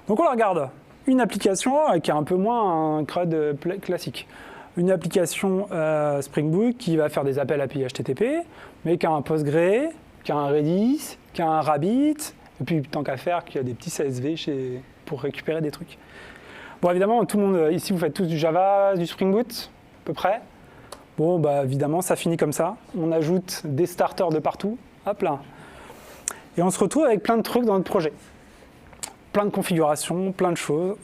Donc on la regarde. Une application qui a un peu moins un CRUD classique. Une application Spring Boot qui va faire des appels API HTTP, mais qui a un Postgre, qui a un Redis, qui a un Rabbit, et puis tant qu'à faire, qui a des petits CSV pour récupérer des trucs. Bon, évidemment, tout le monde, ici, vous faites tous du Java, du Spring Boot, à peu près. Bon, bah évidemment, ça finit comme ça. On ajoute des starters de partout, hop là. Et on se retrouve avec plein de trucs dans notre projet. Plein de configurations, plein de choses,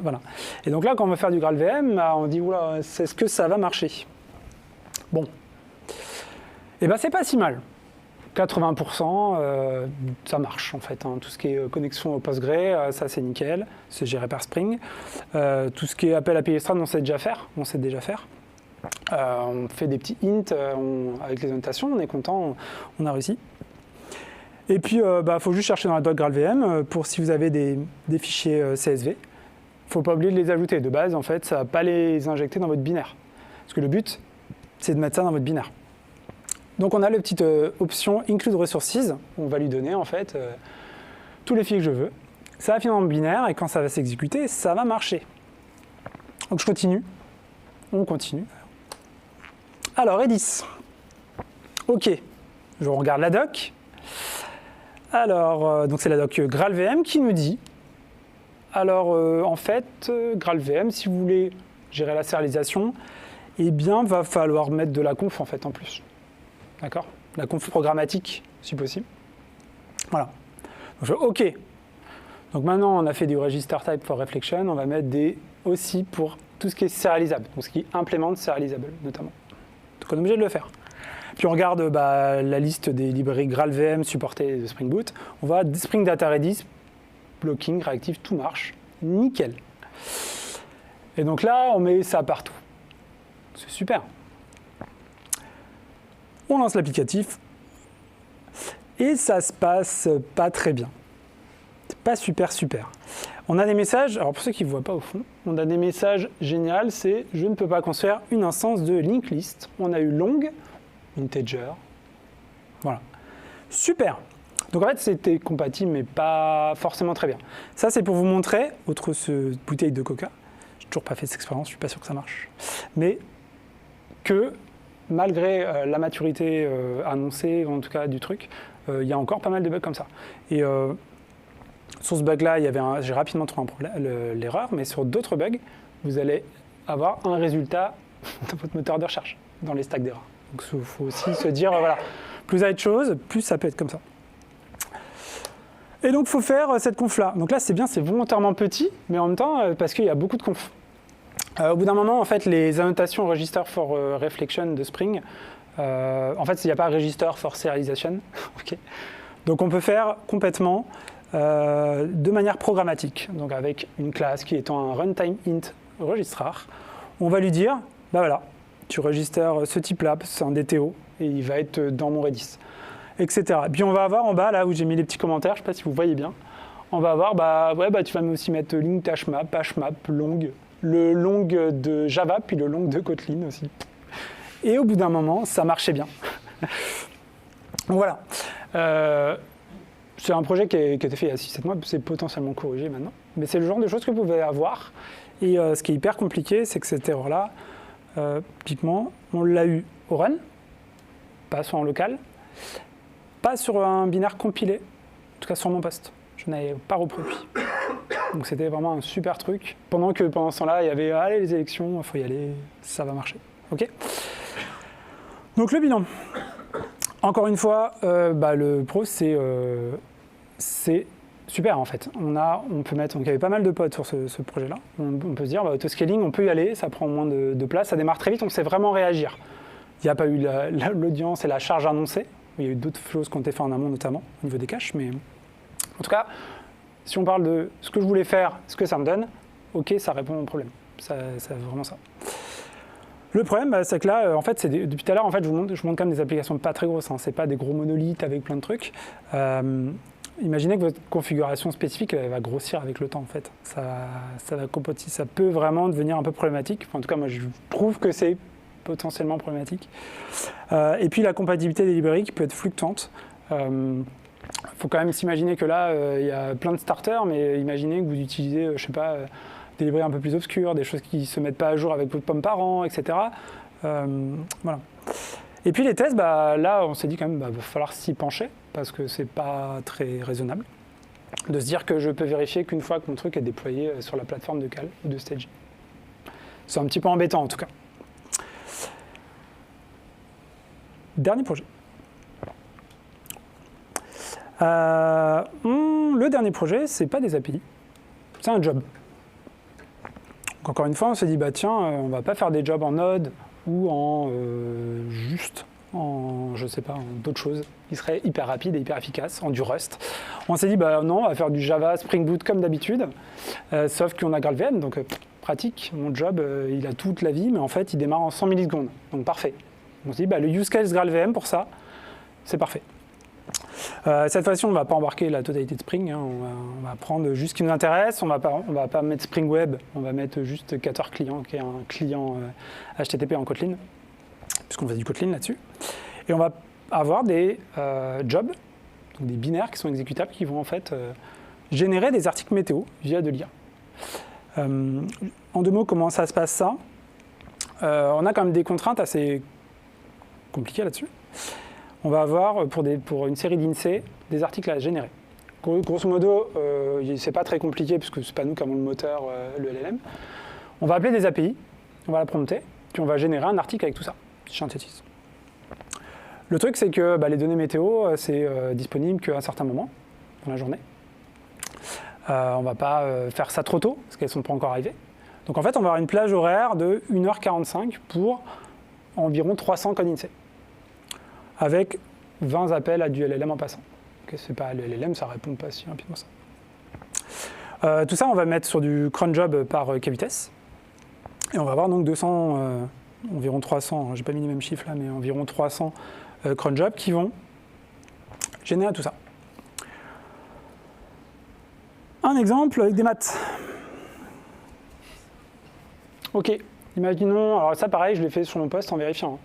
voilà. Et donc là, quand on veut faire du GraalVM, on dit, oula, est-ce que ça va marcher? Bon. Et ben c'est pas si mal. 80%, ça marche en fait. Tout ce qui est connexion au Postgre, ça c'est nickel, c'est géré par Spring. Tout ce qui est appel API Extra, on sait déjà faire. On fait des petits hints avec les annotations, on est content, on a réussi. Et puis, faut juste chercher dans la doc GraalVM pour si vous avez des fichiers CSV. Il ne faut pas oublier de les ajouter. De base, en fait, ça ne va pas les injecter dans votre binaire. Parce que le but, c'est de mettre ça dans votre binaire. Donc, on a la petite option Include Resources. On va lui donner, en fait, tous les fichiers que je veux. Ça va finir dans le binaire et quand ça va s'exécuter, ça va marcher. Donc, je continue. On continue. Alors, Redis. OK. Je regarde la doc. Alors, donc c'est la doc GraalVM qui nous dit, alors en fait, GraalVM, si vous voulez gérer la sérialisation, eh bien, va falloir mettre de la conf en fait en plus. D'accord? La conf programmatique, si possible. Voilà. Donc, OK. Donc maintenant, on a fait du register type for reflection, on va mettre des aussi pour tout ce qui est sérialisable, donc ce qui implémente serializable notamment. Donc on est obligé de le faire. Puis on regarde la liste des librairies GraalVM supportées de Spring Boot. On voit Spring Data Redis, blocking, réactif, tout marche. Nickel. Et donc là, on met ça partout. C'est super. On lance l'applicatif. Et ça se passe pas très bien. C'est pas super. On a des messages, alors pour ceux qui ne voient pas au fond, on a des messages géniaux, c'est « Je ne peux pas construire une instance de linked list ». On a eu long, integer. Voilà. Super. Donc en fait, c'était compatible, mais pas forcément très bien. Ça, c'est pour vous montrer, autre bouteille de coca. J'ai toujours pas fait cette expérience, je suis pas sûr que ça marche. Mais que malgré la maturité annoncée, en tout cas du truc, il y a encore pas mal de bugs comme ça. Et sur ce bug-là, j'ai rapidement trouvé l'erreur, mais sur d'autres bugs, vous allez avoir un résultat dans votre moteur de recherche, dans les stacks d'erreurs. Donc il faut aussi se dire, voilà, plus vous avez de choses, plus ça peut être comme ça. Et donc il faut faire cette conf-là. Donc là c'est bien, c'est volontairement petit, mais en même temps, parce qu'il y a beaucoup de conf. Au bout d'un moment, en fait, les annotations register for reflection de Spring, en fait, il n'y a pas register for serialization. Okay. Donc on peut faire complètement de manière programmatique, donc avec une classe qui étant un runtime int registrar. On va lui dire, voilà, tu registères ce type-là, c'est un DTO, et il va être dans mon Redis, etc. Et puis on va avoir en bas, là où j'ai mis les petits commentaires, je ne sais pas si vous voyez bien, on va avoir, tu vas aussi mettre link hmap, long, le long de Java, puis le long de Kotlin aussi. Et au bout d'un moment, ça marchait bien. Donc voilà. C'est un projet qui a été fait il y a 6-7 mois, c'est potentiellement corrigé maintenant. Mais c'est le genre de choses que vous pouvez avoir. Et ce qui est hyper compliqué, c'est que cette erreur-là, typiquement, on l'a eu au run, pas sur en local, pas sur un binaire compilé, en tout cas sur mon poste. Je n'avais pas reproduit. Donc c'était vraiment un super truc. Pendant ce temps-là, il y avait allez, les élections, il faut y aller, ça va marcher. Ok. Donc le bilan. Encore une fois, le pro, c'est super en fait. On peut mettre, donc il y avait pas mal de pods sur ce projet-là. On peut se dire, autoscaling, on peut y aller, ça prend moins de place, ça démarre très vite, on sait vraiment réagir. Il n'y a pas eu l'audience et la charge annoncée. Il y a eu d'autres choses qui ont été faites en amont, notamment au niveau des caches. Mais en tout cas, si on parle de ce que je voulais faire, ce que ça me donne, ok, ça répond au problème. c'est vraiment ça. Le problème, c'est que là, en fait, depuis tout à l'heure, en fait, je vous montre quand même des applications pas très grosses. Hein. C'est pas des gros monolithes avec plein de trucs. Imaginez que votre configuration spécifique elle va grossir avec le temps, en fait. Ça peut vraiment devenir un peu problématique. Enfin, en tout cas, moi, je trouve que c'est potentiellement problématique. Et puis, la compatibilité des librairies qui peut être fluctuante. Faut quand même s'imaginer que là, il y a plein de starters, mais imaginez que vous utilisez, je sais pas, des librairies un peu plus obscures, des choses qui ne se mettent pas à jour avec votre pomme par an, etc. Voilà. Et puis les tests, là, on s'est dit quand même, va falloir s'y pencher, parce que c'est pas très raisonnable de se dire que je peux vérifier qu'une fois que mon truc est déployé sur la plateforme de Cal ou de Stagey. C'est un petit peu embêtant en tout cas. Dernier projet. Le dernier projet, c'est pas des API, c'est un job. Donc encore une fois, on s'est dit, tiens, on va pas faire des jobs en Node ou en je sais pas, en d'autres choses qui seraient hyper rapides et hyper efficaces, en du Rust. On s'est dit, non, on va faire du Java, Spring Boot comme d'habitude, sauf qu'on a GraalVM, donc pratique. Mon job, il a toute la vie, mais en fait, il démarre en 100 millisecondes, donc parfait. On s'est dit, le use case GraalVM pour ça, c'est parfait. Cette fois-ci, on ne va pas embarquer la totalité de Spring, hein. On va prendre juste ce qui nous intéresse, on va pas mettre Spring Web, on va mettre juste Ktor Client, qui est un client HTTP en Kotlin, puisqu'on fait du Kotlin là-dessus. Et on va avoir des jobs, donc des binaires qui sont exécutables, qui vont en fait générer des articles météo via de l'IA. En deux mots, comment ça se passe ça? On a quand même des contraintes assez compliquées là-dessus. On va avoir, pour une série d'INSEE, des articles à générer. Grosso modo, c'est pas très compliqué, puisque c'est pas nous qui avons le moteur, le LLM. On va appeler des API, on va la prompter, puis on va générer un article avec tout ça, je synthétise. Le truc, c'est que les données météo, c'est disponible qu'à un certain moment dans la journée. On ne va pas faire ça trop tôt, parce qu'elles ne sont pas encore arrivées. Donc en fait, on va avoir une plage horaire de 1h45 pour environ 300 codes INSEE, avec 20 appels à du LLM en passant. Okay, c'est pas le LLM, ça ne répond pas si rapidement ça. Tout ça, on va mettre sur du cron job par K-vitesse. Et on va avoir donc environ 300, j'ai pas mis les mêmes chiffres là, mais environ 300 cron jobs qui vont générer tout ça. Un exemple avec des maths. Ok, imaginons, alors ça pareil, je l'ai fait sur mon poste en vérifiant.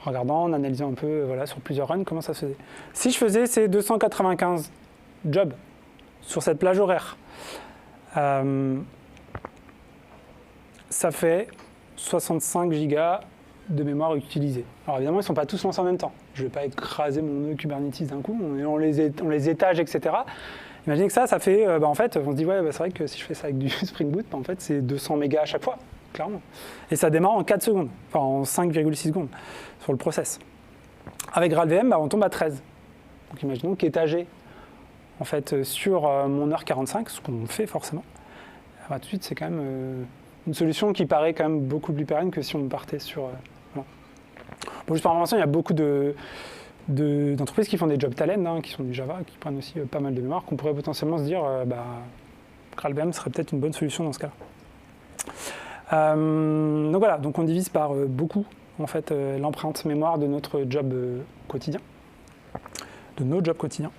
En regardant, en analysant un peu sur plusieurs runs, comment ça se faisait. Si je faisais ces 295 jobs sur cette plage horaire, ça fait 65 gigas de mémoire utilisée. Alors évidemment, ils ne sont pas tous lancés en même temps. Je ne vais pas écraser mon nœud Kubernetes d'un coup, on les étage, etc. Imaginez que ça fait, en fait, on se dit, c'est vrai que si je fais ça avec du Spring Boot, en fait, c'est 200 mégas à chaque fois, clairement. Et ça démarre en 4 secondes, enfin en 5,6 secondes sur le process. Avec GraalVM, on tombe à 13. Donc imaginons qu'étager, en fait, sur mon heure 45, ce qu'on fait forcément, tout de suite, c'est quand même une solution qui paraît quand même beaucoup plus pérenne que si on partait sur... voilà. Bon, juste par information, il y a beaucoup d'entreprises qui font des job talent, qui sont du Java, qui prennent aussi pas mal de mémoire, qu'on pourrait potentiellement se dire, GraalVM serait peut-être une bonne solution dans ce cas-là. Donc voilà, donc on divise par beaucoup en fait l'empreinte mémoire de notre job quotidien, de nos jobs quotidiens.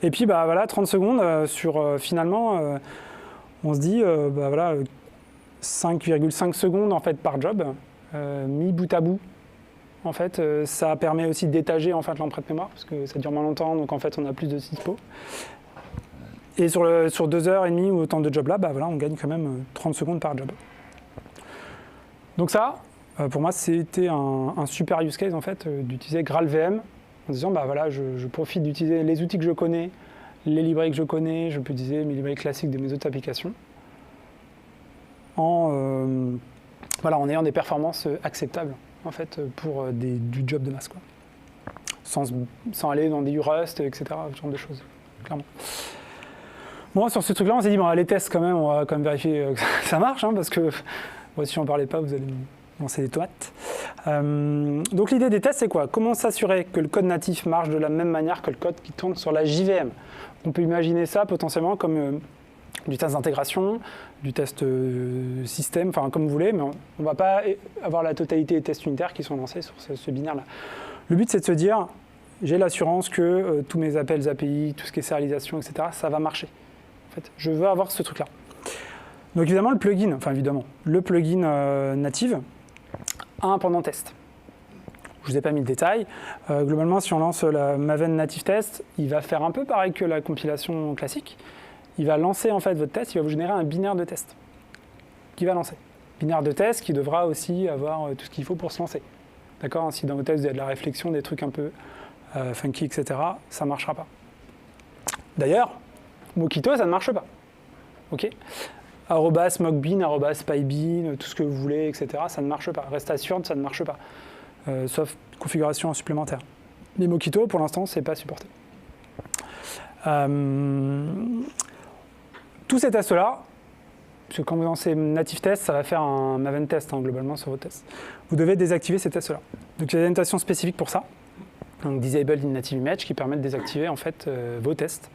Et puis 30 secondes sur finalement, on se dit 5,5 secondes en fait par job, mis bout à bout. En fait, ça permet aussi d'étager en fait l'empreinte mémoire parce que ça dure moins longtemps, donc en fait on a plus de dispo. Et sur 2h30 ou autant de jobs là, on gagne quand même 30 secondes par job. Donc ça, pour moi, c'était un super use case en fait d'utiliser GraalVM en disant je profite d'utiliser les outils que je connais, les librairies que je connais, je peux utiliser mes librairies classiques de mes autres applications en ayant des performances acceptables en fait pour du job de masse, quoi. Sans aller dans des Rust, etc., ce genre de choses, clairement. Bon, sur ce truc-là, on s'est dit, les tests quand même, on va quand même vérifier que ça marche, parce que si j'en parlais pas, vous allez me lancer des tomates. Donc l'idée des tests, c'est quoi? Comment s'assurer que le code natif marche de la même manière que le code qui tourne sur la JVM? On peut imaginer ça potentiellement comme du test d'intégration, du test système, enfin comme vous voulez, mais on ne va pas avoir la totalité des tests unitaires qui sont lancés sur ce binaire-là. Le but, c'est de se dire, j'ai l'assurance que tous mes appels API, tout ce qui est sérialisation, etc., ça va marcher. En fait, je veux avoir ce truc-là. Donc évidemment, le plugin native a un pendant test. Je ne vous ai pas mis le détail. Globalement, si on lance la Maven Native Test, il va faire un peu pareil que la compilation classique. Il va lancer en fait votre test, il va vous générer un binaire de test qui va lancer. Binaire de test qui devra aussi avoir tout ce qu'il faut pour se lancer. D'accord ? Si dans vos tests, vous avez de la réflexion, des trucs un peu funky, etc., ça ne marchera pas. D'ailleurs, Mockito, ça ne marche pas. OK ? Arrobas Mockbean, arrobas PyBean, tout ce que vous voulez, etc., ça ne marche pas. Rest assured, ça ne marche pas. Sauf configuration supplémentaire. Mais Mockito, pour l'instant, ce n'est pas supporté. Tous ces tests-là, parce que quand vous lancez Native Test, ça va faire un Maven Test globalement sur vos tests. Vous devez désactiver ces tests-là. Donc il y a des annotations spécifiques pour ça. Donc Disable in Native Image qui permet de désactiver en fait vos tests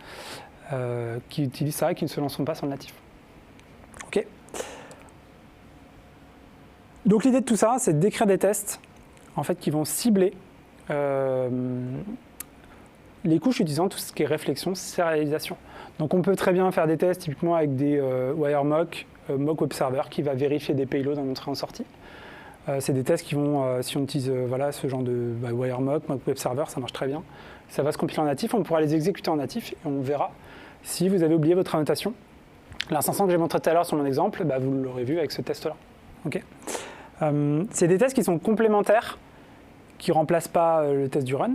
qui utilisent ça et qui ne se lanceront pas sur le natif. Ok. Donc l'idée de tout ça, c'est d'écrire des tests en fait qui vont cibler les couches utilisant tout ce qui est réflexion, sérialisation. Donc on peut très bien faire des tests typiquement avec des WireMock, Mock Web Server qui va vérifier des payloads en entrée en sortie. C'est des tests qui vont, si on utilise ce genre de WireMock, Mock Web Server, ça marche très bien. Ça va se compiler en natif, on pourra les exécuter en natif et on verra si vous avez oublié votre annotation. L'instance que j'ai montré tout à l'heure sur mon exemple, vous l'aurez vu avec ce test-là. Okay. C'est des tests qui sont complémentaires, qui ne remplacent pas le test du run.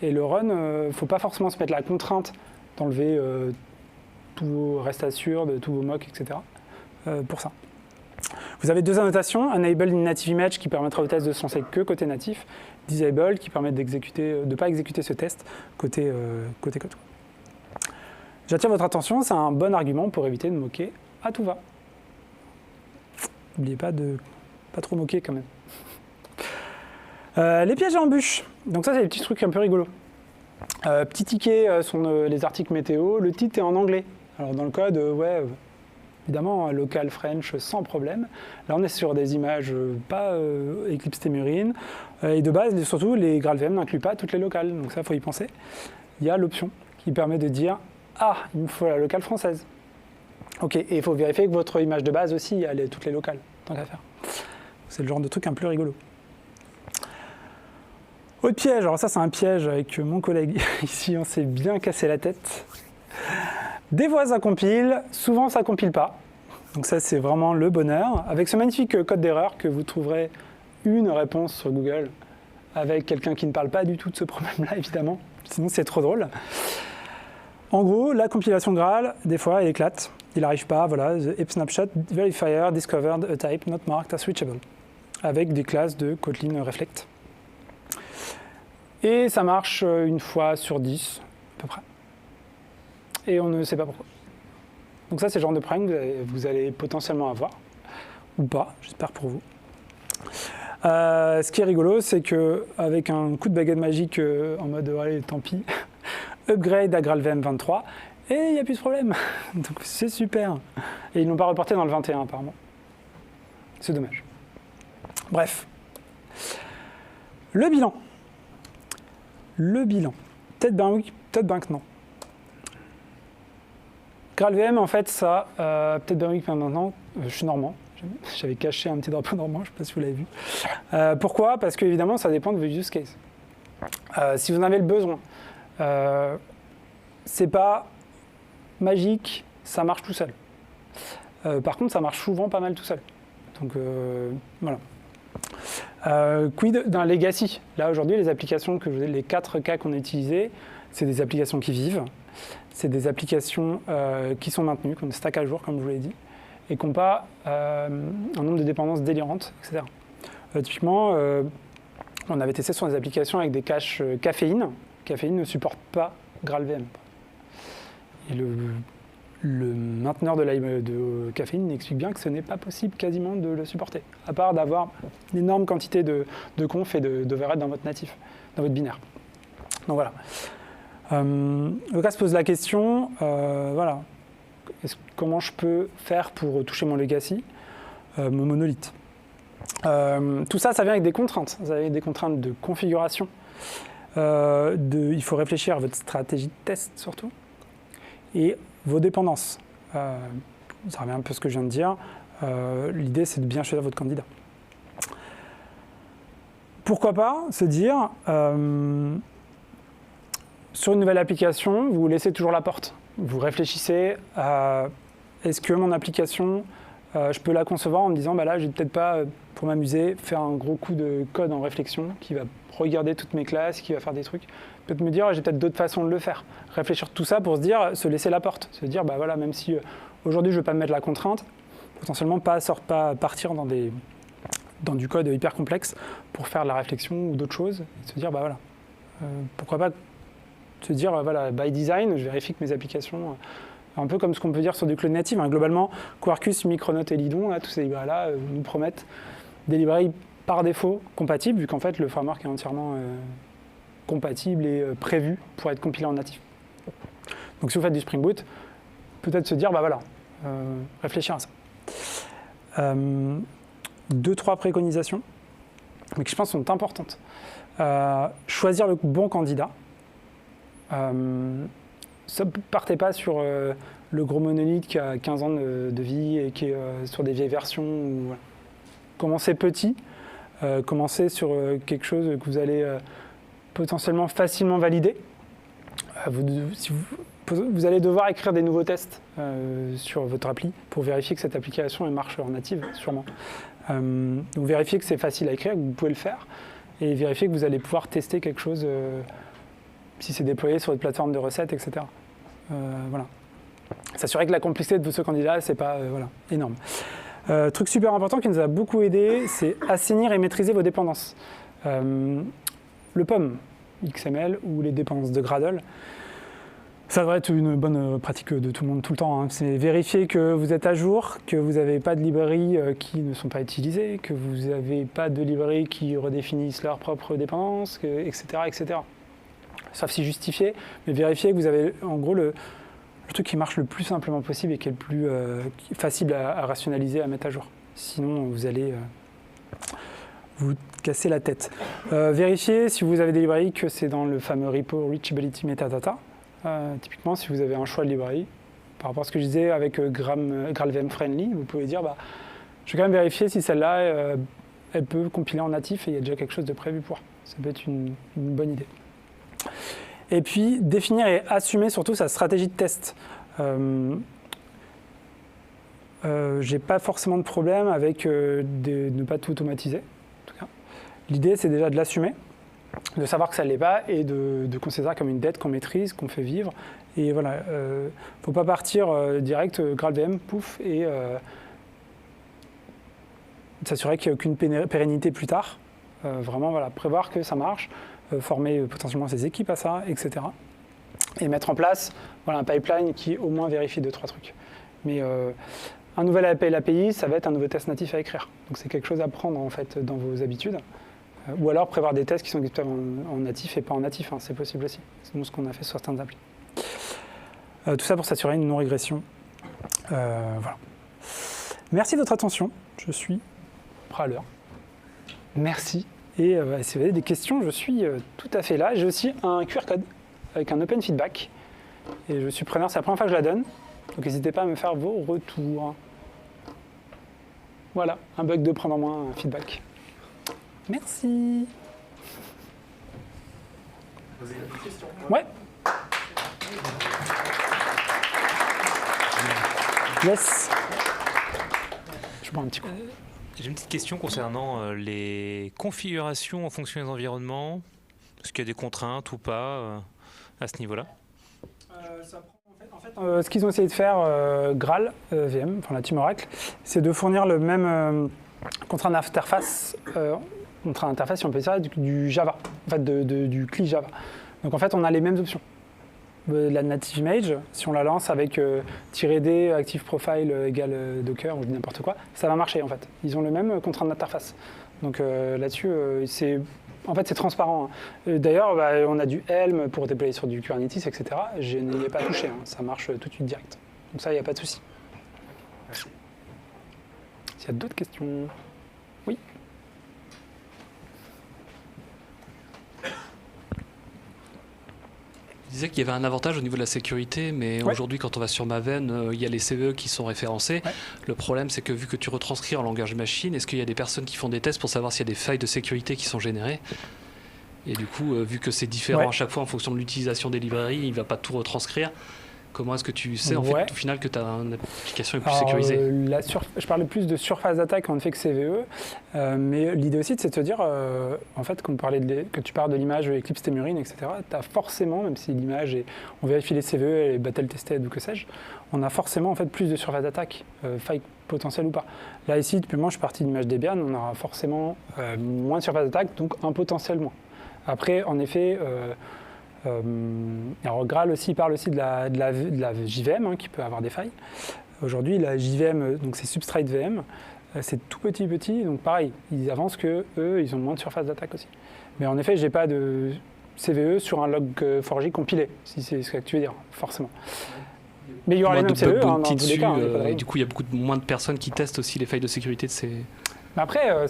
Et le run, il ne faut pas forcément se mettre la contrainte d'enlever tous vos rest assured, tous vos mocks, etc. Pour ça. Vous avez deux annotations, Enable in Native Image qui permettra au test de se lancer que côté natif, Disable qui permet de ne pas exécuter ce test côté code. J'attire votre attention, c'est un bon argument pour éviter de moquer à tout va. N'oubliez pas de pas trop moquer quand même. Les pièges et embûches. Donc ça, c'est des petits trucs un peu rigolos. Petit ticket sont les articles météo. Le titre est en anglais. Alors dans le code, évidemment, local French sans problème. Là, on est sur des images pas Eclipse Temurin. Et de base, surtout, les GraalVM n'incluent pas toutes les locales. Donc ça, il faut y penser. Il y a l'option qui permet de dire « Ah, il me faut la locale française ». OK, et il faut vérifier que votre image de base aussi a toutes les locales, tant qu'à faire. C'est le genre de truc un peu rigolo. Autre piège, alors ça c'est un piège avec mon collègue ici, on s'est bien cassé la tête. Des fois ça compile, souvent ça compile pas. Donc ça c'est vraiment le bonheur. Avec ce magnifique code d'erreur que vous trouverez une réponse sur Google avec quelqu'un qui ne parle pas du tout de ce problème-là évidemment, sinon c'est trop drôle. En gros, la compilation Graal, des fois elle éclate. Il n'arrive pas, voilà, the heap snapshot verifier discovered a type not marked as reachable, avec des classes de Kotlin Reflect. Et ça marche une fois sur 10, à peu près. Et on ne sait pas pourquoi. Donc ça, c'est le genre de problème que vous allez potentiellement avoir, ou pas, j'espère pour vous. Ce qui est rigolo, c'est qu'avec un coup de baguette magique en mode « allez, tant pis », upgrade à GraalVM 23, et il n'y a plus de problème. Donc c'est super. Et ils ne l'ont pas reporté dans le 21 apparemment. C'est dommage. Bref. Le bilan. Ted Bank, non. GraalVM, en fait, ça, Ted Bank maintenant, je suis normand. J'avais caché un petit drapeau normand, je ne sais pas si vous l'avez vu. Pourquoi ? Parce qu'évidemment, ça dépend de vos use cases. Si vous en avez le besoin, c'est pas magique, ça marche tout seul. Par contre, ça marche souvent pas mal tout seul. Donc, voilà. Quid d'un legacy? Là, aujourd'hui, les applications, les 4 cas qu'on a utilisés, c'est des applications qui vivent, c'est des applications qui sont maintenues, qu'on stack à jour, comme je vous l'ai dit, et qui n'ont pas un nombre de dépendances délirantes, etc. Typiquement, on avait testé sur des applications avec des caches caféine. Caféine ne supporte pas GraalVM. Et le mainteneur de caféine explique bien que ce n'est pas possible quasiment de le supporter, à part d'avoir une énorme quantité de conf et d'overhead dans votre natif, dans votre binaire. Donc voilà. Le cas se pose la question, voilà. Comment je peux faire pour toucher mon legacy, mon monolithe. Tout ça, ça vient avec des contraintes. Ça vient avec des contraintes de configuration. Il faut réfléchir à votre stratégie de test surtout. Et vos dépendances. Ça revient un peu à ce que je viens de dire. L'idée, c'est de bien choisir votre candidat. Pourquoi pas se dire, sur une nouvelle application, vous laissez toujours la porte. Vous réfléchissez à est-ce que mon application, je peux la concevoir en me disant, là, je vais peut-être pas, pour m'amuser, faire un gros coup de code en réflexion qui va regarder toutes mes classes, qui va faire des trucs. Peut-être me dire, j'ai peut-être d'autres façons de le faire. Réfléchir tout ça pour se dire, se laisser la porte. Se dire, voilà, même si aujourd'hui, je ne vais pas me mettre la contrainte, potentiellement pas partir dans du code hyper complexe pour faire de la réflexion ou d'autres choses. Et se dire, voilà, pourquoi pas se dire, voilà, by design, je vérifie que mes applications, un peu comme ce qu'on peut dire sur du cloud native. Globalement, Quarkus, Micronaut et Lydon, tous ces librairies-là nous promettent des librairies par défaut compatibles, vu qu'en fait, le framework est entièrement compatible et prévu pour être compilé en natif. Donc si vous faites du Spring Boot, peut-être se dire, réfléchir à ça. 2-3 préconisations, mais qui je pense sont importantes. Choisir le bon candidat. Partez pas sur le gros monolithe qui a 15 ans de vie et qui est sur des vieilles versions. Commencez petit, commencez sur quelque chose que vous allez potentiellement facilement valider. Vous allez devoir écrire des nouveaux tests sur votre appli pour vérifier que cette application elle marche en native, sûrement. Donc vérifiez que c'est facile à écrire, que vous pouvez le faire, et vérifiez que vous allez pouvoir tester quelque chose si c'est déployé sur votre plateforme de recettes, etc. Voilà. S'assurer que la complexité de ce candidat, c'est pas énorme. Truc super important qui nous a beaucoup aidé, c'est assainir et maîtriser vos dépendances. Le POM, XML ou les dépendances de Gradle, ça devrait être une bonne pratique de tout le monde tout le temps. C'est vérifier que vous êtes à jour, que vous n'avez pas de librairies qui ne sont pas utilisées, que vous n'avez pas de librairies qui redéfinissent leurs propres dépendances, etc., etc. Sauf si justifié, mais vérifier que vous avez en gros le truc qui marche le plus simplement possible et qui est le plus facile à rationaliser, à mettre à jour. Sinon, vous allez vous casser la tête. Vérifiez si vous avez des librairies que c'est dans le fameux repo Reachability Metadata. Typiquement, si vous avez un choix de librairie, par rapport à ce que je disais avec GraalVM Friendly, vous pouvez dire je vais quand même vérifier si celle-là, elle peut compiler en natif et il y a déjà quelque chose de prévu pour. Ça peut être une bonne idée. Et puis, définir et assumer surtout sa stratégie de test. J'ai pas forcément de problème avec de ne pas tout automatiser. En tout cas. L'idée, c'est déjà de l'assumer, de savoir que ça ne l'est pas et de considérer ça comme une dette qu'on maîtrise, qu'on fait vivre. Et voilà, faut pas partir direct GraalVM, pouf, et s'assurer qu'il n'y a aucune pérennité plus tard. Vraiment, prévoir que ça marche. Former potentiellement ses équipes à ça, etc. Et mettre en place un pipeline qui au moins vérifie 2-3 trucs. Mais un nouvel appel API, ça va être un nouveau test natif à écrire. Donc c'est quelque chose à prendre en fait dans vos habitudes. Ou alors prévoir des tests qui sont exécutables en natif et pas en natif, c'est possible aussi. C'est nous ce qu'on a fait sur certaines applis. Tout ça pour s'assurer une non-régression. Voilà. Merci de votre attention. Je suis prêt à l'heure. Merci. Et si vous avez des questions, je suis tout à fait là. J'ai aussi un QR code avec un open feedback. Et je suis preneur, c'est la première fois que je la donne. Donc n'hésitez pas à me faire vos retours. Voilà, un bug de prendre en main, un feedback. Merci. Vous avez des questions ? Ouais. Yes. Je prends un petit coup. J'ai une petite question concernant les configurations en fonction des environnements. Est-ce qu'il y a des contraintes ou pas à ce niveau-là ? Ce qu'ils ont essayé de faire, Graal VM, enfin la team Oracle, c'est de fournir le même contraint d'interface, si on peut dire ça, du Java, en fait du CLI Java. Donc en fait, on a les mêmes options. La native image, si on la lance avec -d, active profile égale docker ou n'importe quoi, ça va marcher en fait. Ils ont le même contraint d'interface. Donc là-dessus, c'est transparent. D'ailleurs, on a du Helm pour déployer sur du Kubernetes, etc. Je n'y ai pas touché, ça marche tout de suite direct. Donc ça, il n'y a pas de souci. S'il y a d'autres questions. Oui. Tu disais qu'il y avait un avantage au niveau de la sécurité, mais aujourd'hui, quand on va sur Maven, il y a les CVE qui sont référencés. Ouais. Le problème, c'est que vu que tu retranscris en langage machine, est-ce qu'il y a des personnes qui font des tests pour savoir s'il y a des failles de sécurité qui sont générées? Et du coup, vu que c'est différent à chaque fois en fonction de l'utilisation des librairies, il ne va pas tout retranscrire. Comment est-ce que tu sais en fait, au final que ta application est plus sécurisée? Je parlais plus de surface d'attaque en fait que CVE, mais l'idée aussi c'est de se dire, en fait, que tu parles de l'image Eclipse Temurin, etc., tu as forcément, même si l'image on vérifie les CVE, elle est battle tested ou que sais-je, on a forcément en fait plus de surface d'attaque, faille potentielle ou pas. Là ici, typiquement, je suis parti de l'image Debian, on aura forcément moins de surface d'attaque, donc un potentiel moins. Après, en effet, alors Graal aussi parle aussi de la JVM qui peut avoir des failles. Aujourd'hui, la JVM, donc c'est Substrate VM, c'est tout petit, donc pareil, ils avancent que eux, ils ont moins de surface d'attaque aussi. Mais en effet, j'ai pas de CVE sur un log4j compilé, si c'est ce que tu veux dire, forcément. Mais il y aura les mêmes CVE dans tous les cas. Et du coup, il y a moins de personnes qui testent aussi les failles de sécurité de ces... Mais après,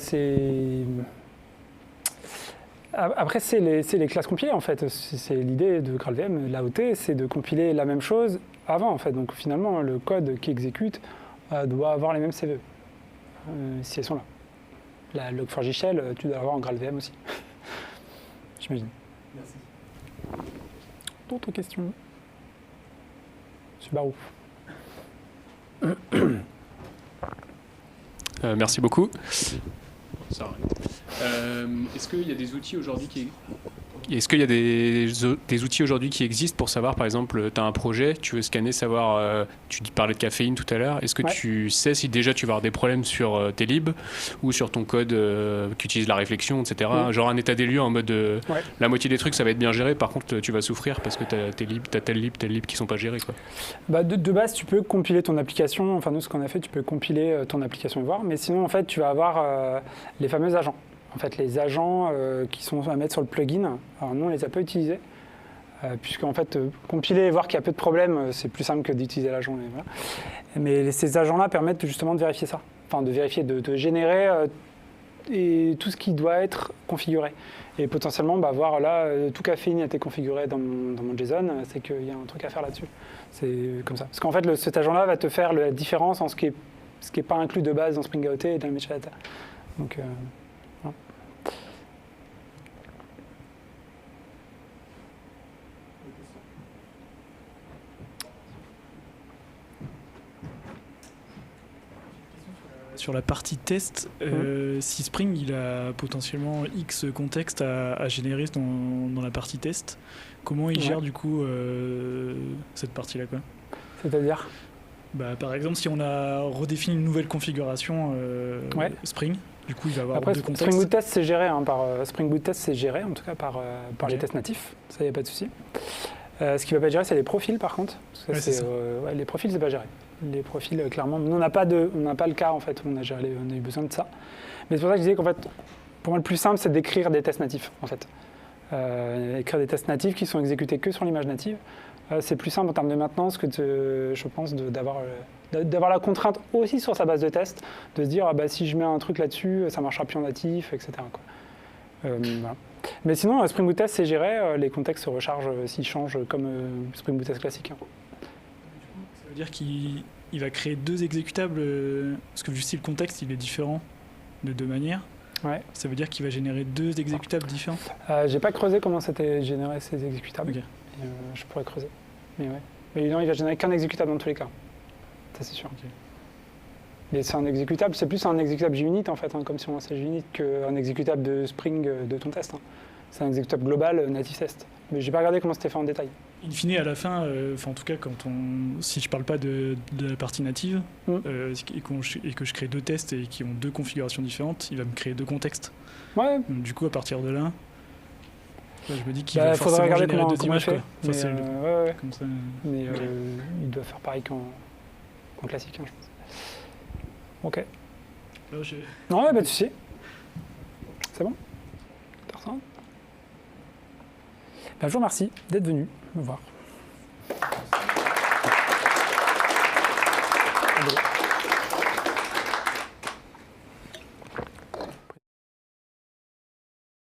c'est les classes compilées en fait. C'est l'idée de GraalVM, l'AOT, c'est de compiler la même chose avant en fait. Donc finalement, le code qui exécute doit avoir les mêmes CVE si elles sont là. La log4j shell, tu dois l'avoir en GraalVM aussi. J'imagine. Merci. D'autres questions? Subaru. Merci beaucoup. Est-ce qu'il y a des outils aujourd'hui des outils aujourd'hui qui existent pour savoir, par exemple, tu as un projet, tu veux scanner, savoir, tu parlais de caféine tout à l'heure, est-ce que tu sais si déjà tu vas avoir des problèmes sur tes libs ou sur ton code qui utilise la réflexion, etc. Genre un état des lieux en mode la moitié des trucs ça va être bien géré, par contre tu vas souffrir parce que tu as tel lib qui sont pas gérés, quoi. Bah de base, tu peux compiler ton application, enfin nous ce qu'on a fait, tu peux compiler ton application et voir, mais sinon en fait tu vas avoir les fameux agents. En fait, les agents qui sont à mettre sur le plugin, alors nous on les a pas utilisés, puisque en fait compiler et voir qu'il y a peu de problèmes, c'est plus simple que d'utiliser l'agent. Voilà. Mais ces agents-là permettent justement de vérifier ça, enfin de vérifier, de générer et tout ce qui doit être configuré. Et potentiellement voir là, tout caféine a été configuré dans mon JSON, c'est qu'il y a un truc à faire là-dessus. C'est comme ça. Parce qu'en fait, cet agent-là va te faire la différence en ce qui est pas inclus de base dans Spring AOT et dans le metadata. Donc, voilà. Sur la partie test, si Spring il a potentiellement X contexte à générer dans la partie test, comment il gère du coup cette partie-là, quoi? C'est-à-dire par exemple, si on a redéfini une nouvelle configuration Spring, du coup il va avoir après, deux contextes. Spring Boot Test c'est géré, Spring Boot Test c'est géré en tout cas par les tests natifs, ça il n'y a pas de souci. Ce qui ne va pas être géré, c'est les profils par contre. Parce que les profils, c'est pas géré. Les profils, clairement, nous, on n'a pas le cas en fait où on a eu besoin de ça. Mais c'est pour ça que je disais qu'en fait, pour moi, le plus simple, c'est d'écrire des tests natifs en fait. Écrire des tests natifs qui sont exécutés que sur l'image native. C'est plus simple en termes de maintenance que je pense d'avoir la contrainte aussi sur sa base de test, de se dire si je mets un truc là-dessus, ça marchera plus en natif, etc. quoi. Voilà. Mais sinon, Spring Boot Test, c'est géré, les contextes se rechargent s'ils changent comme Spring Boot Test classique. Ça veut dire qu'il va créer deux exécutables, parce que si le contexte il est différent de deux manières, ça veut dire qu'il va générer deux exécutables différents. J'ai pas creusé comment c'était généré ces exécutables. Okay. Je pourrais creuser. Mais non, il va générer qu'un exécutable dans tous les cas. Ça c'est sûr. Okay. Mais c'est un exécutable, c'est plus un exécutable JUnit en fait, comme si on lançait JUnit qu'un exécutable de Spring de ton test. C'est un exécutable global native test. Mais j'ai pas regardé comment c'était fait en détail. In fine, à la fin, en tout cas, si je parle pas de la partie native et que je crée deux tests et qui ont deux configurations différentes, il va me créer deux contextes. Ouais. Donc, du coup, à partir de là, je me dis qu'il va forcément forcément générer deux images. Fait. Enfin, mais, comme ça. Mais il doit faire pareil qu'en classique, je pense. Ok. Non, pas de souci. C'est bon? Personne? Je vous remercie d'être venu me voir.